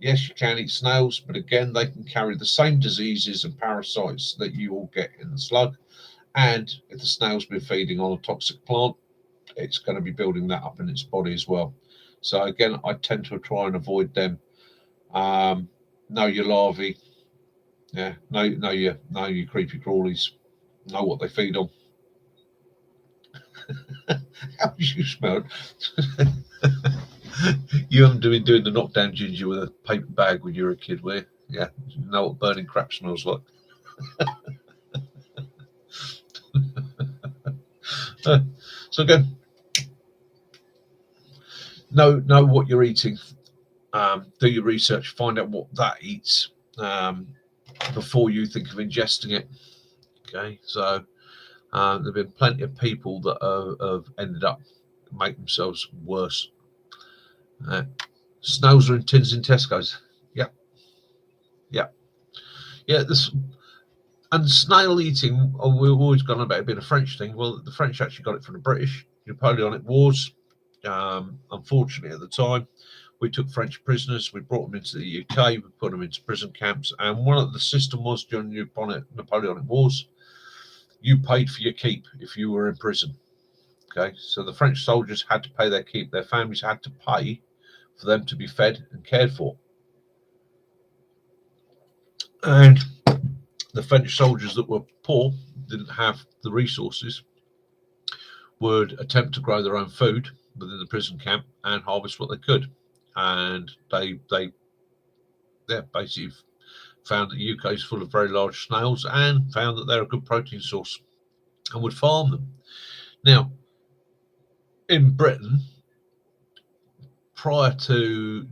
Speaker 1: yes, you can eat snails, but again, they can carry the same diseases and parasites that you all get in the slug. And if the snail's been feeding on a toxic plant, it's going to be building that up in its body as well. So again, I tend to try and avoid them. Know your larvae. Yeah, know your creepy crawlies. Know what they feed on. How did you smell? You haven't been doing the knockdown ginger with a paper bag when you were a kid, were you? Yeah, you know what burning crap smells like. So again, know what you're eating. Do your research, find out what that eats before you think of ingesting it. Okay, so there've been plenty of people that have ended up making themselves worse. Snails are in tins in Tesco's. Yeah. This and snail eating. We've always gone about it being a French thing. Well, the French actually got it from the British. Napoleonic Wars. Unfortunately, at the time, we took French prisoners. We brought them into the UK. We put them into prison camps. And one of the system was during the Napoleonic Wars, you paid for your keep if you were in prison. Okay, so the French soldiers had to pay their keep. Their families had to pay for them to be fed and cared for. And the French soldiers that were poor, didn't have the resources, would attempt to grow their own food within the prison camp and harvest what they could. And they basically found that the UK is full of very large snails and found that they're a good protein source and would farm them. Now, in Britain, prior to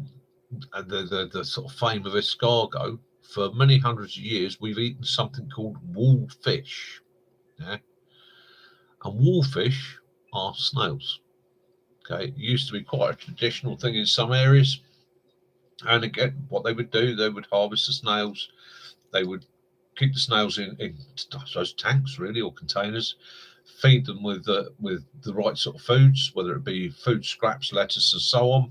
Speaker 1: the sort of fame of escargot, for many hundreds of years, we've eaten something called woolfish. Yeah? And woolfish are snails. Okay, it used to be quite a traditional thing in some areas. And again, what they would do, they would harvest the snails. They would keep the snails in I suppose, tanks really, or containers. Feed them with the right sort of foods, whether it be food scraps, lettuce, and so on,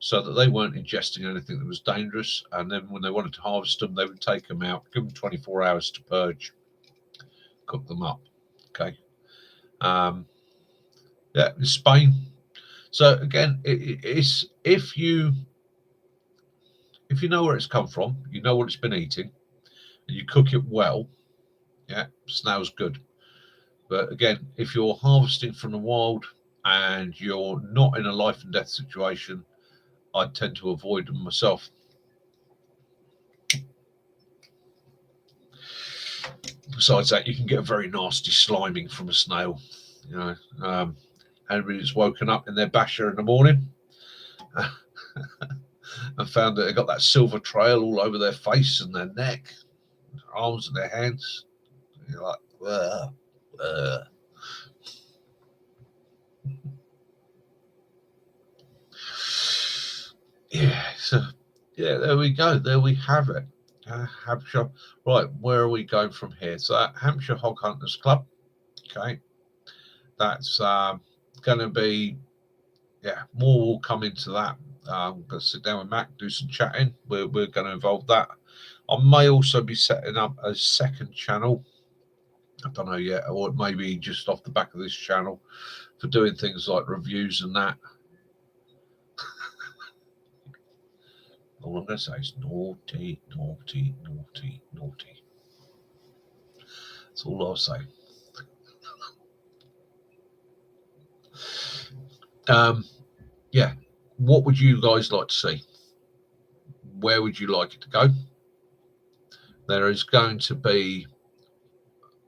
Speaker 1: so that they weren't ingesting anything that was dangerous. And then when they wanted to harvest them, they would take them out, give them 24 hours to purge, cook them up. Okay. Yeah, in Spain. So again, it's if you know where it's come from, you know what it's been eating, and you cook it well, yeah, snail's good. But again, if you're harvesting from the wild and you're not in a life and death situation, I tend to avoid them myself. Besides that, you can get a very nasty sliming from a snail. You know, anybody that's woken up in their basher in the morning and found that they got that silver trail all over their face and their neck, their arms and their hands. You're like, yeah. So yeah, there we go. There we have it. Hampshire. Right, where are we going from here? So Hampshire Hog Hunters Club. Okay, that's going to be, yeah, more will come into that. I'm going to sit down with Mac, do some chatting. We're going to involve that. I may also be setting up a second channel. I don't know yet, or it may be just off the back of this channel for doing things like reviews and that. All I'm going to say is naughty, naughty, naughty, naughty. That's all I'll say. Yeah, what would you guys like to see? Where would you like it to go? There is going to be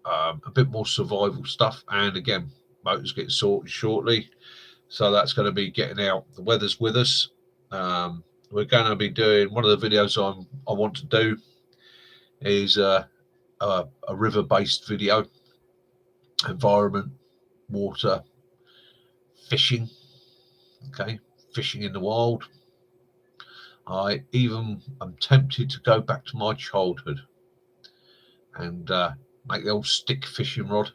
Speaker 1: a bit more survival stuff, and again, motors getting sorted shortly, so that's going to be getting out. The weather's with us. We're going to be doing one of the videos I want to do is a river-based video, environment, water, fishing. Okay, fishing in the wild. I even am tempted to go back to my childhood and make the old stick fishing rod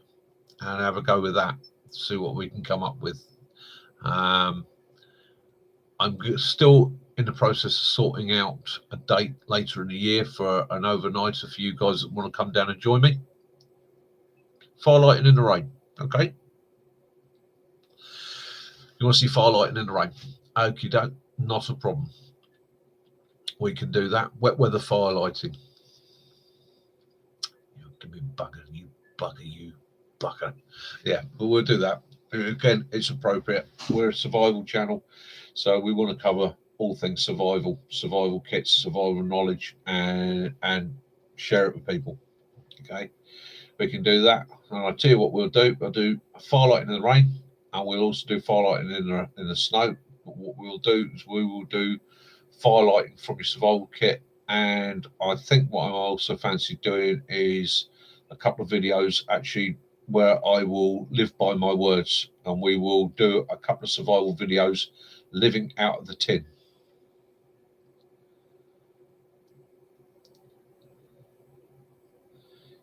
Speaker 1: and have a go with that, see what we can come up with. I'm still in the process of sorting out a date later in the year for an overnighter for you guys that want to come down and join me. Firelighting in the rain, okay? You want to see firelighting in the rain? Okie doke, not a problem. We can do that. Wet weather firelighting. Give me bugger, you bugger, you bugger. Yeah, but we'll do that. Again, it's appropriate. We're a survival channel, so we want to cover all things survival kits, survival knowledge, and share it with people. Okay, we can do that. And I'll tell you what we'll do. I'll do firelighting in the rain, and we'll also do firelighting in the snow. But what we'll do is we will do firelighting from your survival kit. And I think what I also fancy doing is a couple of videos actually where I will live by my words, and we will do a couple of survival videos living out of the tin.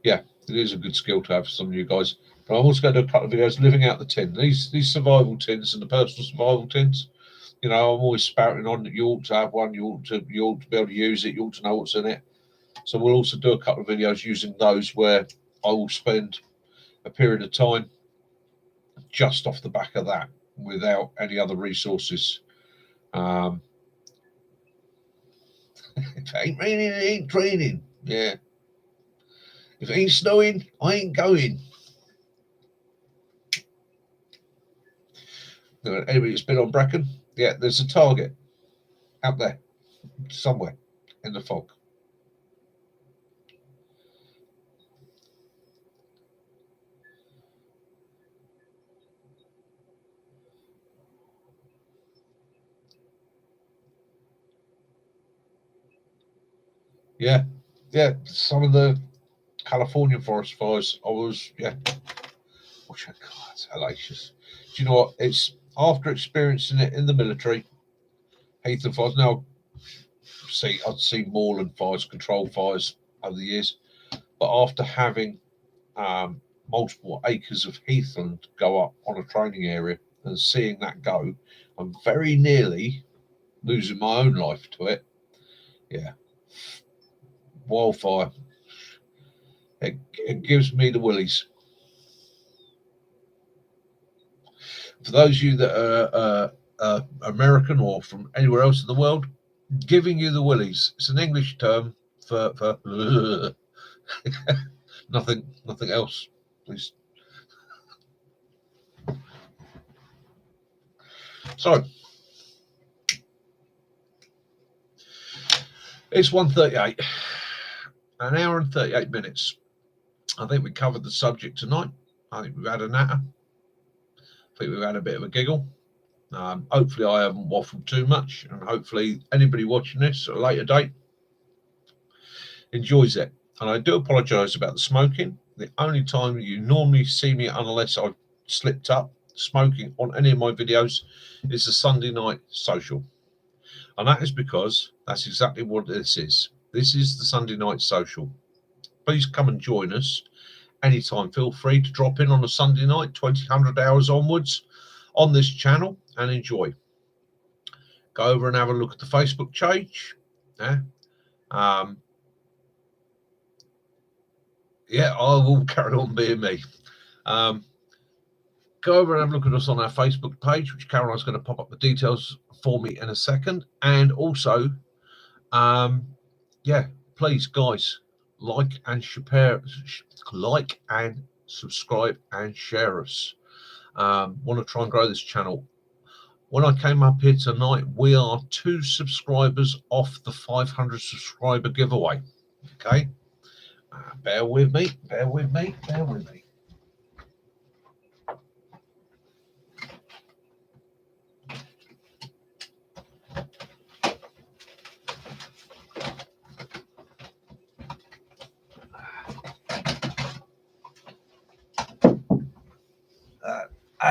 Speaker 1: Yeah, it is a good skill to have for some of you guys. But I'm also going to do a couple of videos living out the tin. These survival tins and the personal survival tins. You know, I'm always spouting on that you ought to have one, you ought to be able to use it, you ought to know what's in it. So we'll also do a couple of videos using those where I will spend a period of time just off the back of that without any other resources. If it ain't raining, it ain't training. Yeah. If it ain't snowing, I ain't going. Anybody that's been on Brecon? Yeah, there's a target out there somewhere in the fog. Yeah, some of the California forest fires, I was, which, God, it's hellacious. Do you know what? It's after experiencing it in the military, Heathland fires. Now, I'd seen moorland fires, controlled fires over the years, but after having multiple acres of heathland go up on a training area and seeing that go, I'm very nearly losing my own life to it. Yeah, wildfire. It gives me the willies. For those of you that are American or from anywhere else in the world, giving you the willies. It's an English term for nothing else, please. So it's 1:38, an hour and 38 minutes. I think we covered the subject tonight. I think we've had a natter. I think we've had a bit of a giggle. Hopefully I haven't waffled too much, and hopefully anybody watching this at a later date enjoys it. And I do apologise about the smoking. The only time you normally see me, unless I've slipped up, smoking on any of my videos is the Sunday night social. And that is because that's exactly what this is. This is the Sunday night social. Please come and join us anytime. Feel free to drop in on a Sunday night, 2000 hours onwards on this channel and enjoy. Go over and have a look at the Facebook page. Yeah, I will carry on being me. Go over and have a look at us on our Facebook page, which Caroline's going to pop up the details for me in a second. And also, Yeah, please, guys, like and share, like and subscribe and share us. Want to try and grow this channel. When I came up here tonight, we are 2 subscribers off the 500 subscriber giveaway. Okay, bear with me, bear with me, bear with me.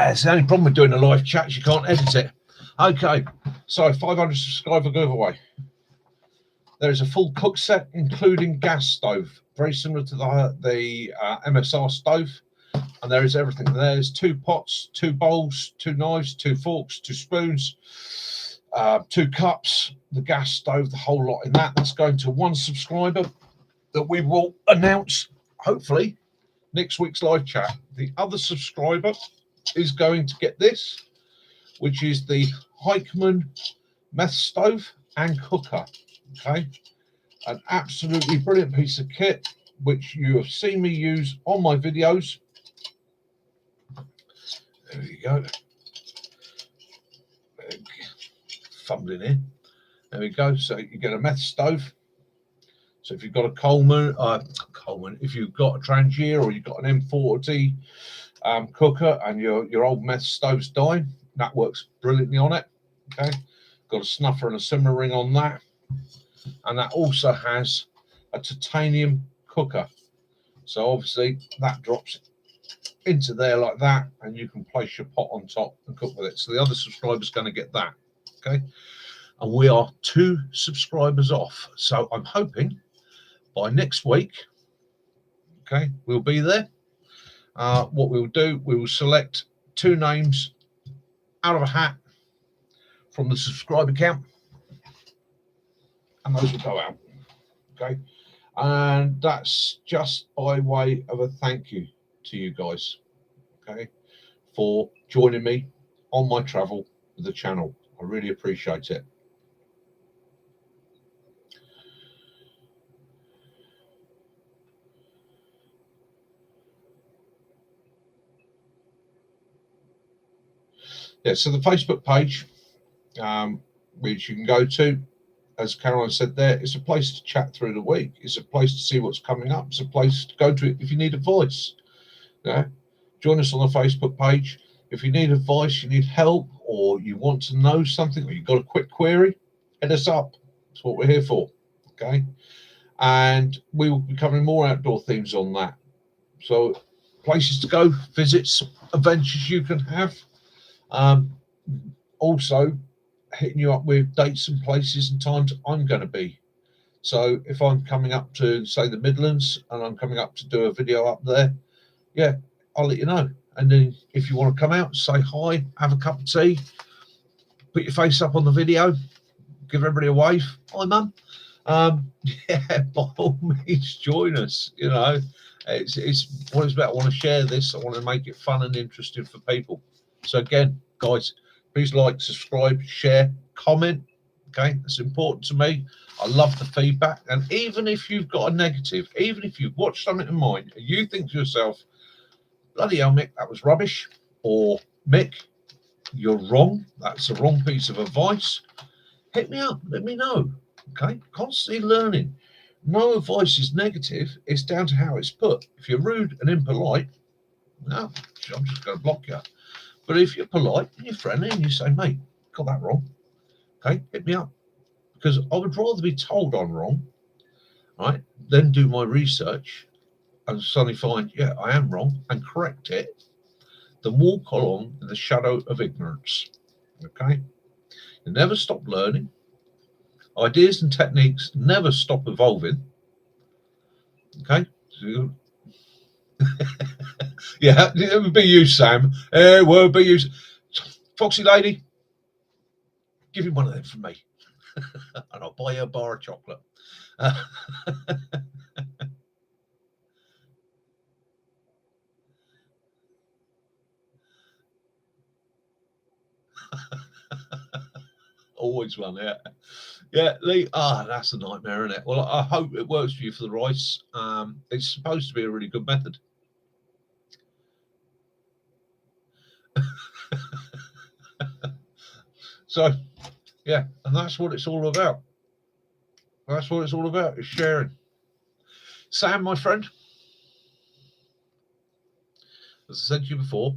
Speaker 1: It's the only problem with doing a live chat, you can't edit it. Okay, so 500 subscriber giveaway. There is a full cook set, including gas stove, very similar to the MSR stove. And there is everything. There's 2 pots, 2 bowls, 2 knives, 2 forks, 2 spoons, 2 cups, the gas stove, the whole lot in that. That's going to 1 subscriber that we will announce, hopefully, next week's live chat. The other subscriber is going to get this, which is the Heichmann meth stove and cooker. Okay, an absolutely brilliant piece of kit, which you have seen me use on my videos. There you go. Fumbling in. There we go. So you get a meth stove. So if you've got a Coleman, if you've got a Trangier or you've got an M40 cooker and your old meth stove's dying, that works brilliantly on it. Okay, got a snuffer and a simmer ring on that, and that also has a titanium cooker. So obviously that drops into there like that, and you can place your pot on top and cook with it. So the other subscriber's going to get that. Okay, and we are 2 subscribers off. So I'm hoping by next week, okay, we'll be there. What we'll do, we will select 2 names out of a hat from the subscriber count, and those will go out. Okay, and that's just by way of a thank you to you guys, okay, for joining me on my travel with the channel. I really appreciate it. Yeah, so the Facebook page, which you can go to, as Caroline said there, it's a place to chat through the week. It's a place to see what's coming up. It's a place to go to if you need advice. Yeah, join us on the Facebook page. If you need advice, you need help, or you want to know something, or you've got a quick query, hit us up. That's what we're here for. Okay, and we will be covering more outdoor themes on that. So places to go, visits, adventures you can have. Also hitting you up with dates and places and times I'm going to be. So if I'm coming up to, say, the Midlands and I'm coming up to do a video up there, yeah, I'll let you know. And then if you want to come out, say hi, have a cup of tea, put your face up on the video, give everybody a wave. Hi, Mum. Yeah, by all means, join us. You know, it's what it's about. I want to share this. I want to make it fun and interesting for people. So again, guys, please like, subscribe, share, comment. Okay, that's important to me. I love the feedback. And even if you've got a negative, even if you've watched something of mine and you think to yourself, bloody hell, Mick, that was rubbish, or Mick, you're wrong, that's a wrong piece of advice, hit me up, let me know. Okay, constantly learning. No advice is negative, it's down to how it's put. If you're rude and impolite, no, I'm just going to block you. But if you're polite and you're friendly and you say, mate, got that wrong, okay, hit me up. Because I would rather be told I'm wrong, right, than do my research and suddenly find, yeah, I am wrong, and correct it, than walk along in the shadow of ignorance. Okay, you never stop learning. Ideas and techniques never stop evolving. Okay, so, yeah, it would be you, Sam. It would be you, Foxy Lady. Give him one of them from me, and I'll buy you a bar of chocolate. Always one, yeah. Yeah, Lee. That's a nightmare, isn't it? Well, I hope it works for you for the rice. It's supposed to be a really good method. So, yeah, and that's what it's all about. That's what it's all about, is sharing. Sam, my friend, as I said to you before,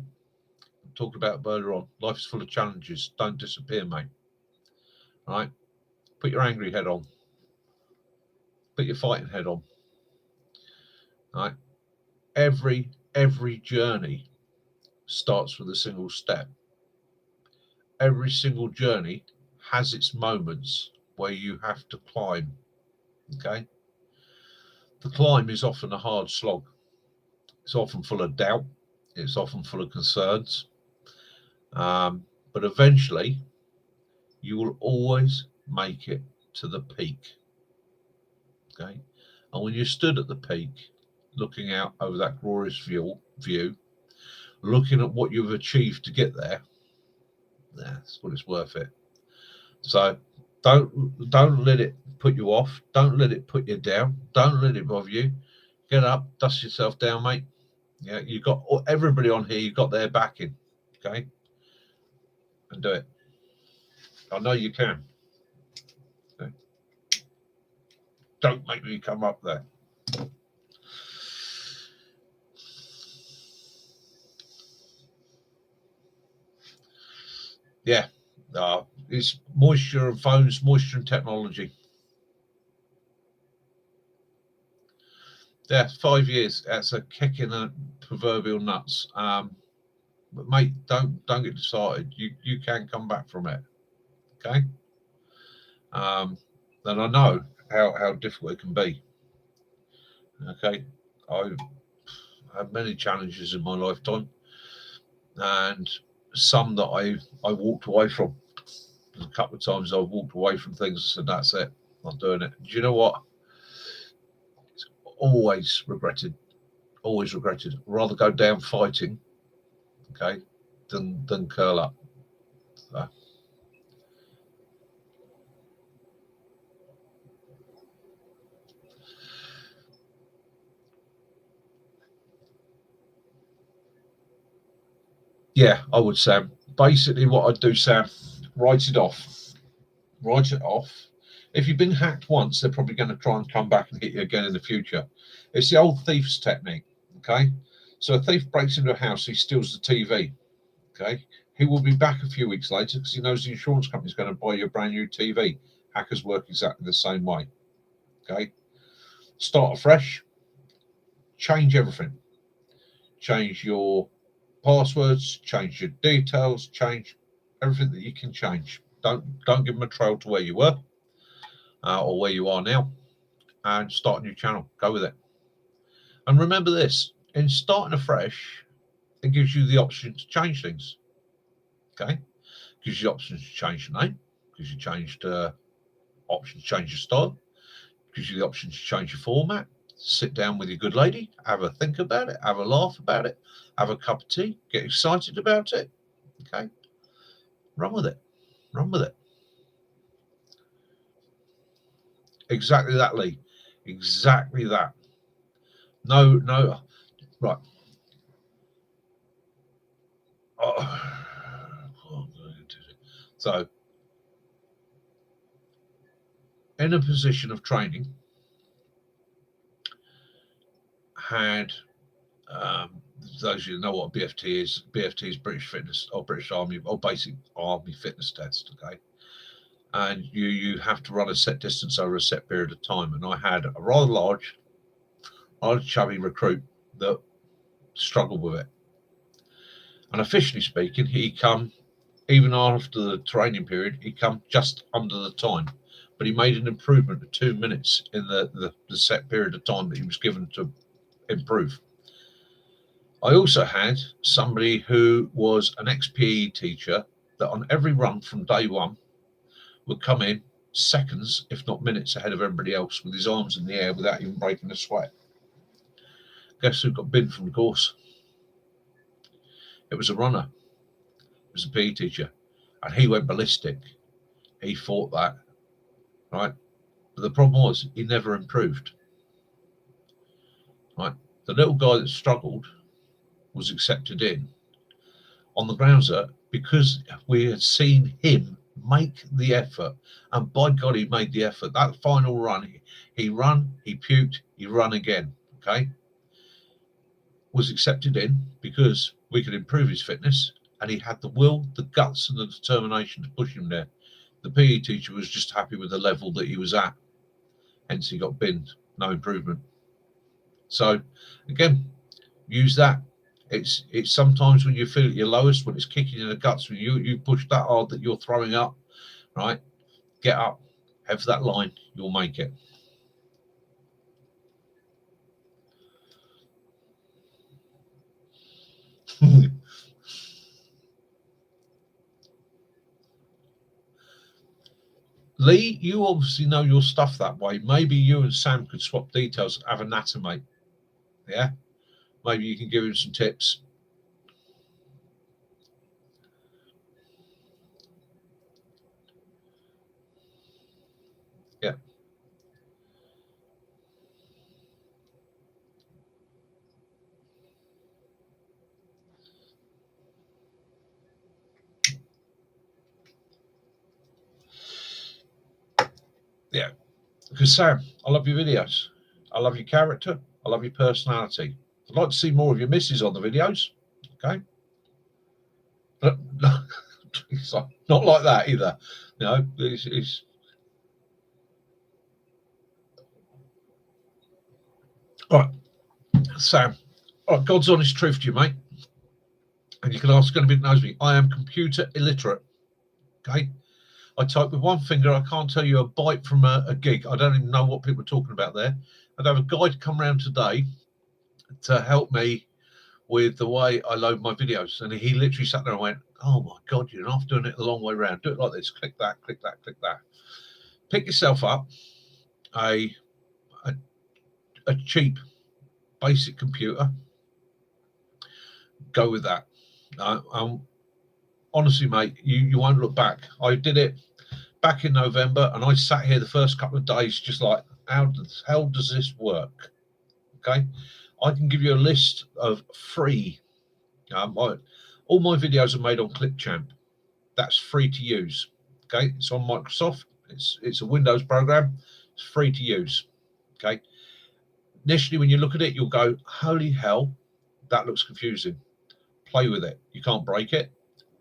Speaker 1: talked about earlier on, life is full of challenges. Don't disappear, mate. All right? Put your angry head on. Put your fighting head on. All right? Every journey starts with a single step. Every single journey has its moments where you have to climb. Okay? The climb is often a hard slog. It's often full of doubt. It's often full of concerns. But eventually, you will always make it to the peak. Okay? And when you stood at the peak, looking out over that glorious view, looking at what you've achieved to get there, that's what it's worth it. So don't let it put you off. Don't let it put you down. Don't let it bother you. Get up, dust yourself down, mate. Yeah, you've got everybody on here. You've got their backing, okay, and do it. I know you can. Okay. Don't make me come up there. Yeah, it's moisture and phones, moisture and technology. Yeah, 5 years. That's a kick in the proverbial nuts. But mate, don't get started. You can come back from it. Okay. And I know how difficult it can be. Okay. I've had many challenges in my lifetime, and some that I walked away from. There's a couple of times I've walked away from things and said, that's it, not doing it. Do you know what? It's always regretted. Always regretted. I'd rather go down fighting, okay, than curl up. So. Yeah, I would, Sam. Basically, what I'd do, Sam, write it off. Write it off. If you've been hacked once, they're probably going to try and come back and hit you again in the future. It's the old thief's technique, okay? So a thief breaks into a house, he steals the TV, okay? He will be back a few weeks later because he knows the insurance company is going to buy you a brand new TV. Hackers work exactly the same way, okay? Start afresh, change everything. Change your passwords, change your details, change everything that you can change. Don't give them a trail to where you were or where you are now, and start a new channel. Go with it. And remember this: in starting afresh, it gives you the option to change things. Okay, gives you the option to change your name, gives you changed option to change your style, gives you the option to change your format. Sit down with your good lady, have a think about it, have a laugh about it, have a cup of tea, get excited about it. Okay, run with it. Run with it. Exactly that, Lee. Exactly that. No, right. So, in a position of training, had those of you know what BFT is. BFT is British Fitness or British Army or Basic Army Fitness Test. Okay, and you have to run a set distance over a set period of time. And I had a rather large chubby recruit that struggled with it. And officially speaking, he come even after the training period, he come just under the time. But he made an improvement of 2 minutes in the set period of time that he was given to improve. I also had somebody who was an ex-PE teacher that on every run from day one would come in seconds, if not minutes, ahead of everybody else with his arms in the air without even breaking a sweat. Guess who got binned from the course? It was a runner. It was a PE teacher. And he went ballistic. he fought that, right? But the problem was he never improved, right? The little guy that struggled was accepted in on the grounds that because we had seen him make the effort, and by God, he made the effort. That final run, he run, he puked, he run again, okay? Was accepted in because we could improve his fitness, and he had the will, the guts, and the determination to push him there. The PE teacher was just happy with the level that he was at, hence he got binned, no improvement. So again, use that. It's sometimes when you feel at your lowest, when it's kicking in the guts, when you push that hard that you're throwing up, right? Get up, have that line, you'll make it. Lee, you obviously know your stuff that way. Maybe you and Sam could swap details, have a natter, mate. Yeah? Maybe you can give him some tips. Yeah. Yeah. Because Sam, I love your videos. I love your character. I love your personality. I'd like to see more of your misses on the videos. Okay. But no, not like that either. You know, it's all right. Sam, all right, God's honest truth to you, mate. And you can ask anybody that knows me. I am computer illiterate. Okay. I type with one finger. I can't tell you a byte from a gig. I don't even know what people are talking about there. I'd have a guide come around today to help me with the way I load my videos. And he literally sat there and went, oh my God, you're not doing it the long way around. Do it like this. Click that, click that, click that. Pick yourself up a cheap basic computer. Go with that. Honestly, mate, you won't look back. I did it back in November, and I sat here the first couple of days just like, how the hell does this work? Okay, I can give you a list of free. All my videos are made on Clipchamp. That's free to use. Okay, it's on Microsoft. It's a Windows program. It's free to use. Okay. Initially, when you look at it, you'll go, holy hell, that looks confusing. Play with it. You can't break it,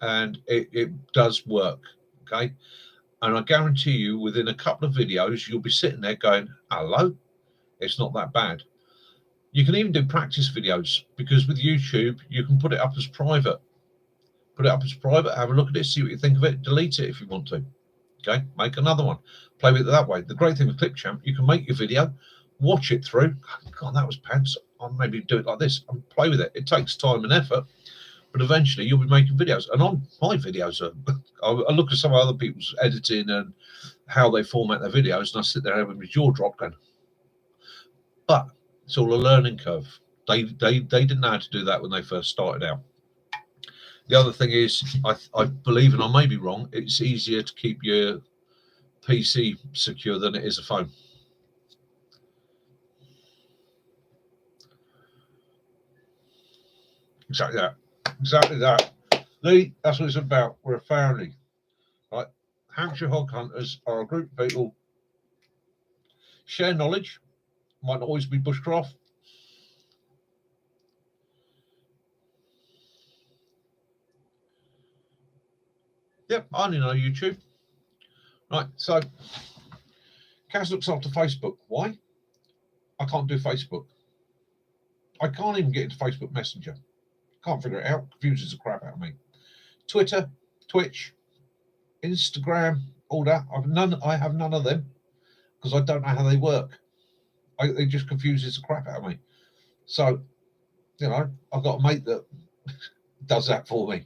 Speaker 1: and it does work. Okay. And I guarantee you, within a couple of videos, you'll be sitting there going, hello, it's not that bad. You can even do practice videos, because with YouTube, you can put it up as private. Put it up as private, have a look at it, see what you think of it, delete it if you want to. Okay, make another one, play with it that way. The great thing with Clipchamp, you can make your video, watch it through. God, that was pants. I'll maybe do it like this and play with it. It takes time and effort, but eventually you'll be making videos. And on my videos, I look at some other people's editing and how they format their videos, and I sit there having my jaw drop going, but it's all a learning curve. They didn't know how to do that when they first started out. The other thing is, I believe, and I may be wrong, it's easier to keep your PC secure than it is a phone. Exactly that. Exactly that. Lee, that's what it's about. We're a family. Right? Hampshire Hog Hunters are a group of people, share knowledge, might not always be bushcraft. Yep, I only know YouTube. Right, so Kaz looks after Facebook. Why? I can't do Facebook. I can't even get into Facebook Messenger. Can't figure it out. Confuses the crap out of me. Twitter, Twitch, Instagram, all that. I have none of them because I don't know how they work. They just confuses the crap out of me. So, I've got a mate that does that for me.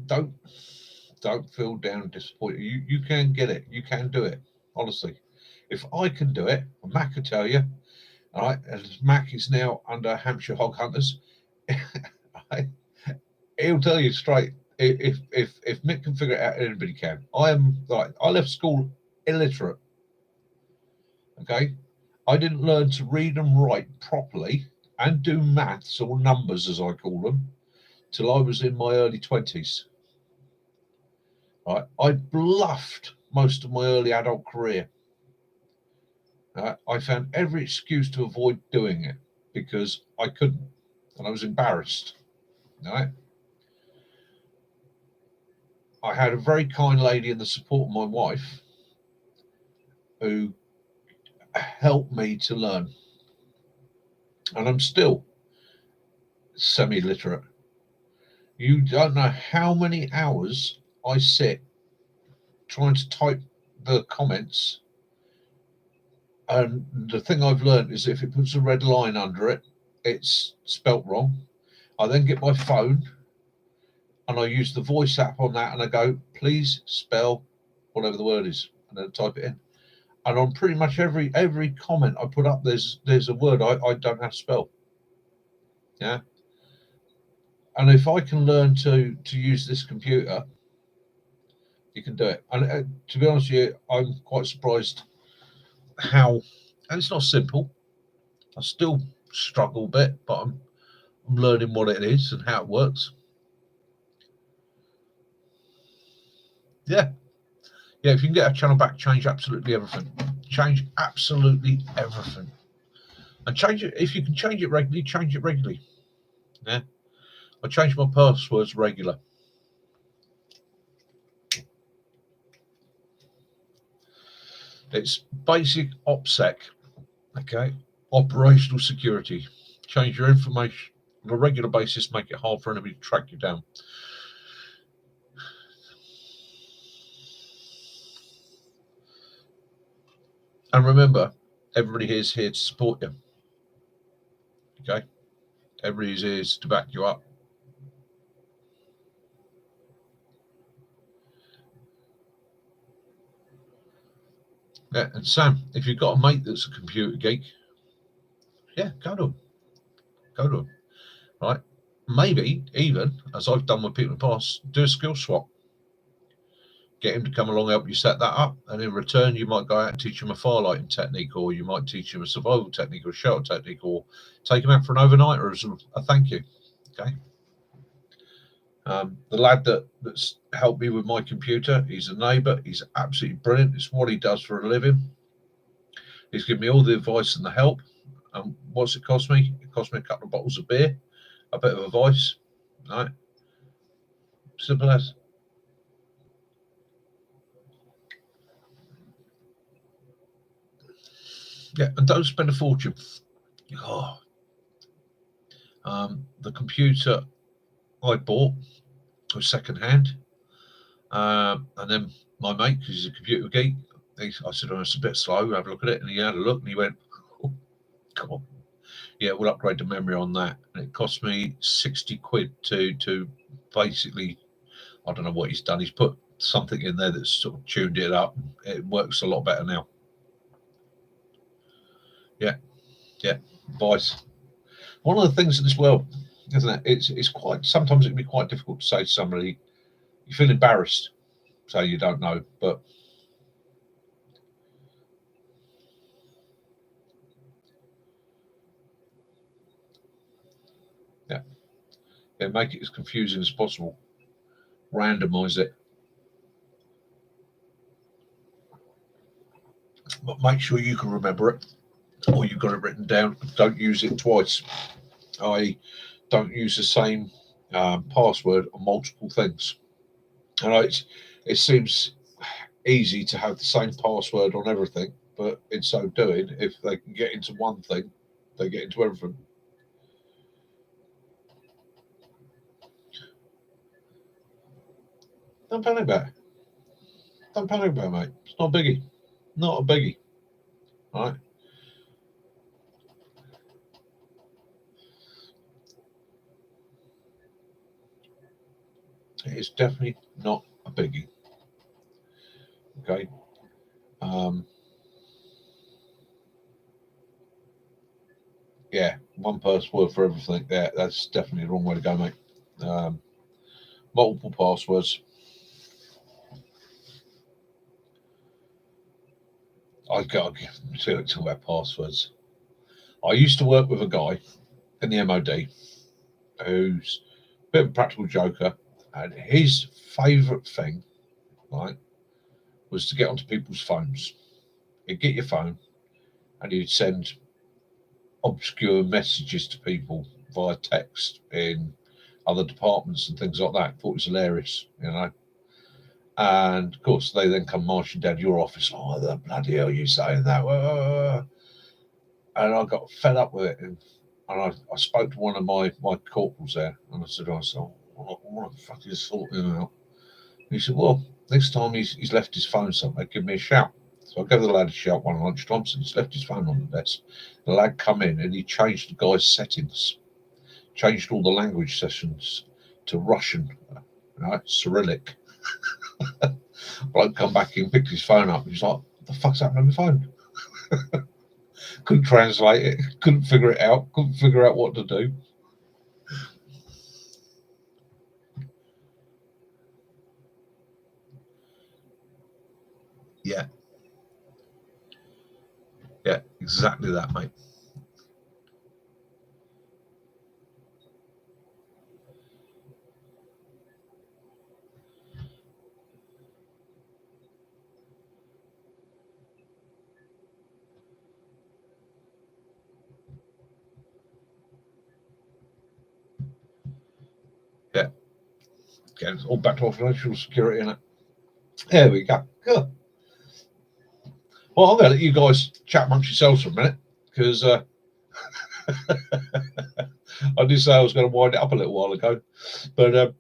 Speaker 1: Don't feel down, disappointed. You can get it. You can do it. Honestly, If I can do it, and Mac can tell you, all right, and Mac is now under Hampshire Hog Hunters, he'll tell you straight. If Mick can figure it out, anybody can. I left school illiterate. Okay, I didn't learn to read and write properly and do maths or numbers as I call them till I was in my early 20s. Right, I bluffed most of my early adult career. I found every excuse to avoid doing it because I couldn't, and I was embarrassed. Right. I had a very kind lady in the support of my wife who helped me to learn. And I'm still semi-literate. You don't know how many hours I sit trying to type the comments. And the thing I've learned is if it puts a red line under it, it's spelt wrong. I then get my phone and I use the voice app on that and I go, please spell whatever the word is, and then type it in. And on pretty much every comment I put up, there's a word I don't have to spell. Yeah. And if I can learn to use this computer, you can do it. And to be honest with you, I'm quite surprised how, and it's not simple. I still struggle a bit, but I'm learning what it is and how it works. Yeah. Yeah, if you can get a channel back, change absolutely everything. Change absolutely everything. And change it, if you can change it regularly, change it regularly. Yeah. I change my passwords regular. It's basic OPSEC, okay? Operational security. Change your information on a regular basis, make it hard for anybody to track you down. And remember, everybody here is here to support you. Okay? Everybody is here to back you up. Yeah, and Sam, if you've got a mate that's a computer geek, yeah, go to him. Go to him. Right? Maybe even, as I've done with people in the past, do a skill swap. Get him to come along, help you set that up, and in return, you might go out and teach him a firelighting technique, or you might teach him a survival technique, or a shelter technique, or take him out for an overnighter as a thank you. Okay. The lad that's helped me with my computer, he's a neighbour. He's absolutely brilliant. It's what he does for a living. He's given me all the advice and the help. And what's it cost me? It cost me a couple of bottles of beer, a bit of advice. Right? Simple as. Yeah, and don't spend a fortune. Oh. The computer I bought was second hand. And then my mate, because he's a computer geek, I said, oh, it's a bit slow, have a look at it. And he had a look and he went, oh, come on. Yeah, we'll upgrade the memory on that. And it cost me 60 quid to basically, I don't know what he's done. He's put something in there that's sort of tuned it up. It works a lot better now. Yeah, advice. One of the things in this world, isn't it? It's quite, sometimes it can be quite difficult to say to somebody, you feel embarrassed, so you don't know, but yeah, make it as confusing as possible. Randomize it, but make sure you can remember it, or you've got it written down. Don't use it twice. I don't use the same password on multiple things. And it seems easy to have the same password on everything, but in so doing, if they can get into one thing, they get into everything. Don't panic about it. Don't panic about it, mate. It's not a biggie. Not a biggie. All right. It is definitely not a biggie. Okay. yeah, one password for everything. Yeah, that's definitely the wrong way to go, mate. Multiple passwords. I got to talk about passwords. I used to work with a guy in the MOD who's a bit of a practical joker, and his favourite thing, right, was to get onto people's phones. He'd get your phone, and he'd send obscure messages to people via text in other departments and things like that. Thought it was hilarious, you know. And of course, they then come marching down to your office. Oh, the bloody hell, you saying that? And I got fed up with it. And I spoke to one of my corporals there, and I said, what the fuck is sorting out? And he said, well, next time he's left his phone somewhere, give me a shout. So I gave the lad a shout one lunchtime, so he's left his phone on the desk. The lad come in and he changed the guy's settings, changed all the language sessions to Russian, right, Cyrillic. Bloke come back and picked his phone up. He's like, what the fuck's happening on my phone? Couldn't translate it, couldn't figure it out, couldn't figure out what to do. Yeah. Yeah, exactly that, mate. Yeah. Again, it's all back to financial security, innit? There we go. Good. Well, I'm going to let you guys chat amongst yourselves for a minute, because I did say I was going to wind it up a little while ago, but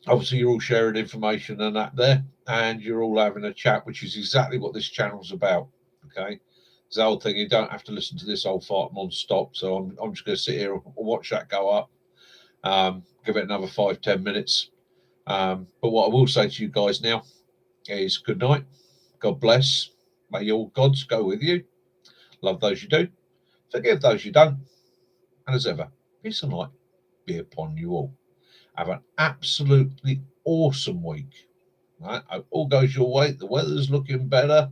Speaker 1: obviously you're all sharing information and that there, and you're all having a chat, which is exactly what this channel's about. Okay, it's the whole thing. You don't have to listen to this old fart non-stop. So I'm just going to sit here and watch that go up. Give it another 5-10 minutes. But what I will say to you guys now is good night. God bless. May all gods go with you. Love those you do. Forgive those you don't. And as ever, peace and light be upon you all. Have an absolutely awesome week. Right? All goes your way. The weather's looking better.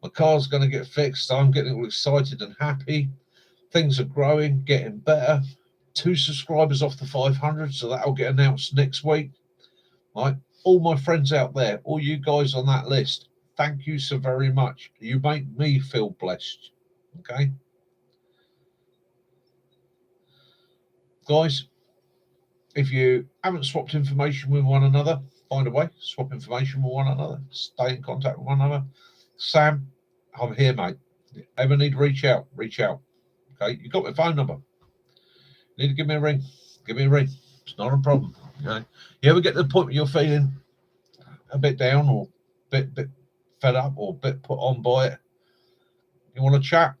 Speaker 1: My car's going to get fixed. I'm getting all excited and happy. Things are growing, getting better. 2 subscribers off the 500, so that'll get announced next week. Right? All my friends out there, all you guys on that list, thank you so very much. You make me feel blessed. Okay? Guys, if you haven't swapped information with one another, find a way, swap information with one another, stay in contact with one another. Sam, I'm here, mate. If you ever need to reach out, reach out. Okay, you got my phone number. You need to give me a ring. Give me a ring. It's not a problem. Okay? You ever get to the point where you're feeling a bit down or a bit fed up or a bit put on by it? You want to chat?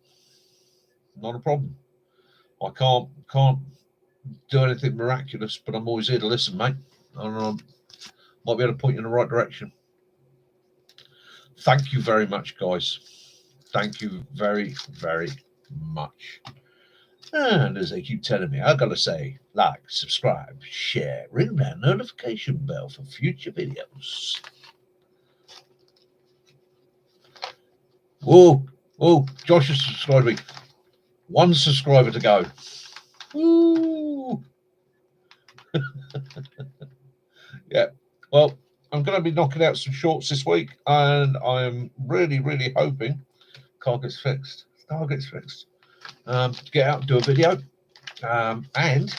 Speaker 1: Not a problem. I can't do anything miraculous, but I'm always here to listen, mate. And might be able to point you in the right direction. Thank you very much, guys. Thank you very, very much. And as they keep telling me, I've got to say, like, subscribe, share, ring that notification bell for future videos. Whoa, Josh has subscribed me. 1 subscriber to go. Woo! Yeah, well, I'm going to be knocking out some shorts this week, and I'm really, really hoping car gets fixed. Get out and do a video, and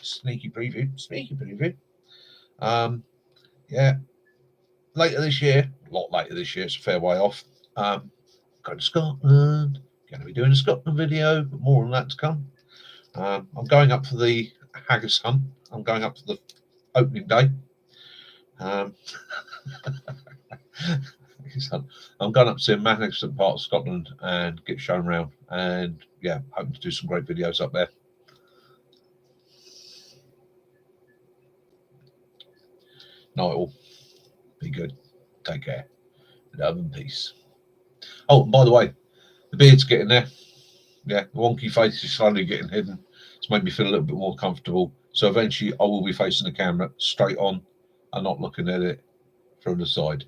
Speaker 1: sneaky preview. Yeah, later this year, a lot later this year. It's a fair way off. Going to Scotland. Going to be doing a Scotland video, but more on that to come. I'm going up for the haggis hunt. I'm going up for the opening day. I'm going up to a magnificent part of Scotland and get shown around, and yeah, hoping to do some great videos up there. Night all. Be good. Take care. Love and peace. Oh, and by the way, the beard's getting there. Yeah, the wonky face is slowly getting hidden. It's made me feel a little bit more comfortable. So eventually I will be facing the camera straight on and not looking at it from the side.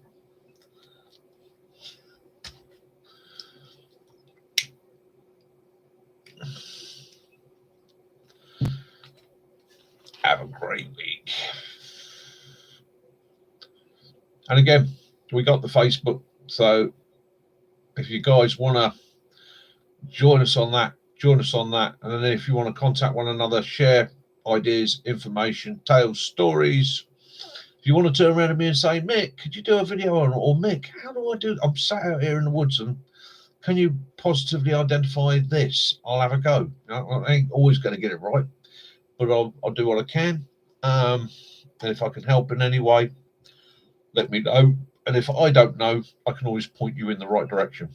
Speaker 1: Have a great week. And again, we got the Facebook. So if you guys want to join us on that, join us on that. And then if you want to contact one another, share ideas, information, tales, stories. If you want to turn around to me and say, Mick, could you do a video on, or Mick, how do I do? I'm sat out here in the woods and can you positively identify this? I'll have a go. I ain't always going to get it right, but I'll do what I can. And if I can help in any way, let me know. And if I don't know, I can always point you in the right direction.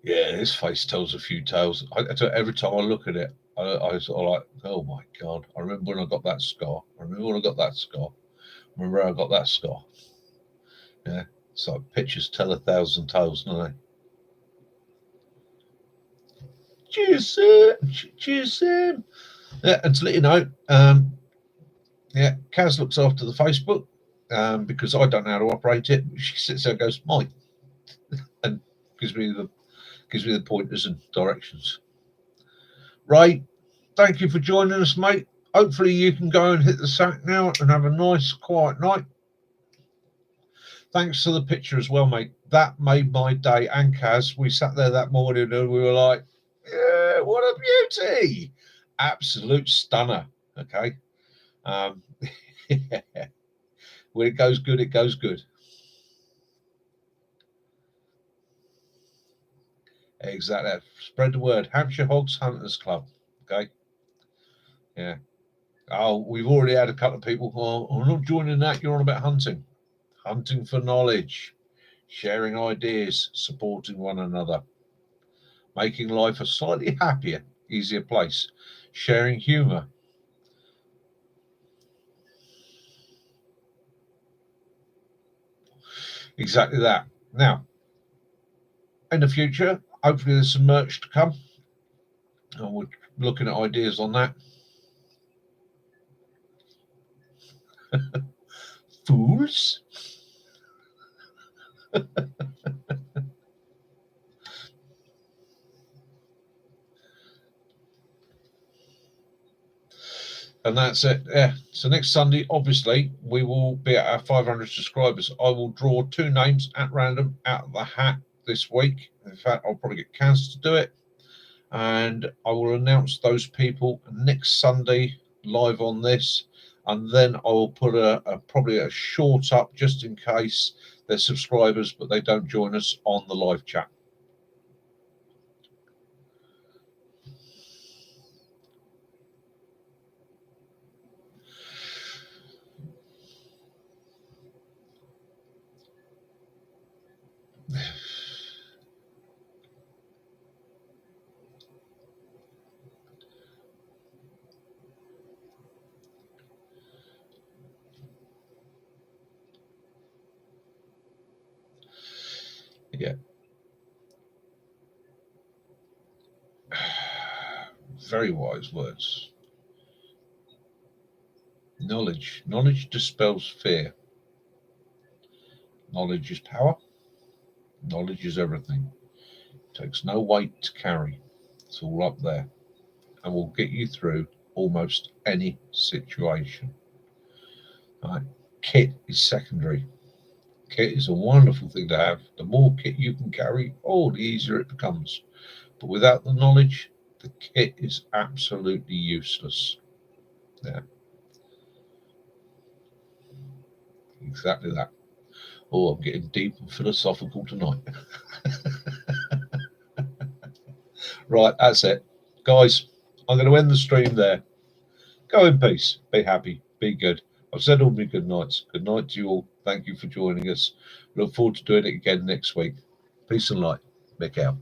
Speaker 1: Yeah, this face tells a few tales. Every time I look at it, I sort of like, oh my God, I remember when I got that scar. I remember when I got that scar. I remember I got that scar. Yeah, so pictures tell 1,000 tales, don't they? Cheers, Sam. Cheers, Sam. Yeah, and to let you know, yeah, Kaz looks after the Facebook because I don't know how to operate it. She sits there and goes, Mike, and gives me the pointers and directions. Ray, thank you for joining us, mate. Hopefully you can go and hit the sack now and have a nice, quiet night. Thanks for the picture as well, mate. That made my day. And Kaz, we sat there that morning and we were like, yeah, what a beauty. Absolute stunner. Okay. When it goes good, it goes good. Exactly. Spread the word. Hampshire Hogs Hunters Club. Okay. Yeah. Oh, we've already had a couple of people. Oh, I'm not joining that. You're on about hunting. Hunting for knowledge, sharing ideas, supporting one another, making life a slightly happier, easier place, sharing humour. Exactly that. Now, in the future, hopefully there's some merch to come. And we're looking at ideas on that. Fools. And that's it. Yeah. So next Sunday, obviously, we will be at our 500 subscribers. I will draw 2 names at random out of the hat this week. In fact, I'll probably get Kaz to do it. And I will announce those people next Sunday live on this. And then I will put probably a short up just in case they're subscribers, but they don't join us on the live chat. Yeah. Very wise words. Knowledge. Knowledge dispels fear. Knowledge is power. Knowledge is everything. It takes no weight to carry. It's all up there and will get you through almost any situation. Right? Kit is secondary. Kit is a wonderful thing to have. The more kit you can carry, the easier it becomes. But without the knowledge, the kit is absolutely useless. Yeah. Exactly that. Oh, I'm getting deep and philosophical tonight. Right, that's it. Guys, I'm going to end the stream there. Go in peace. Be happy. Be good. I've said all my good nights. Good night to you all. Thank you for joining us. Look forward to doing it again next week. Peace and light. Mick out.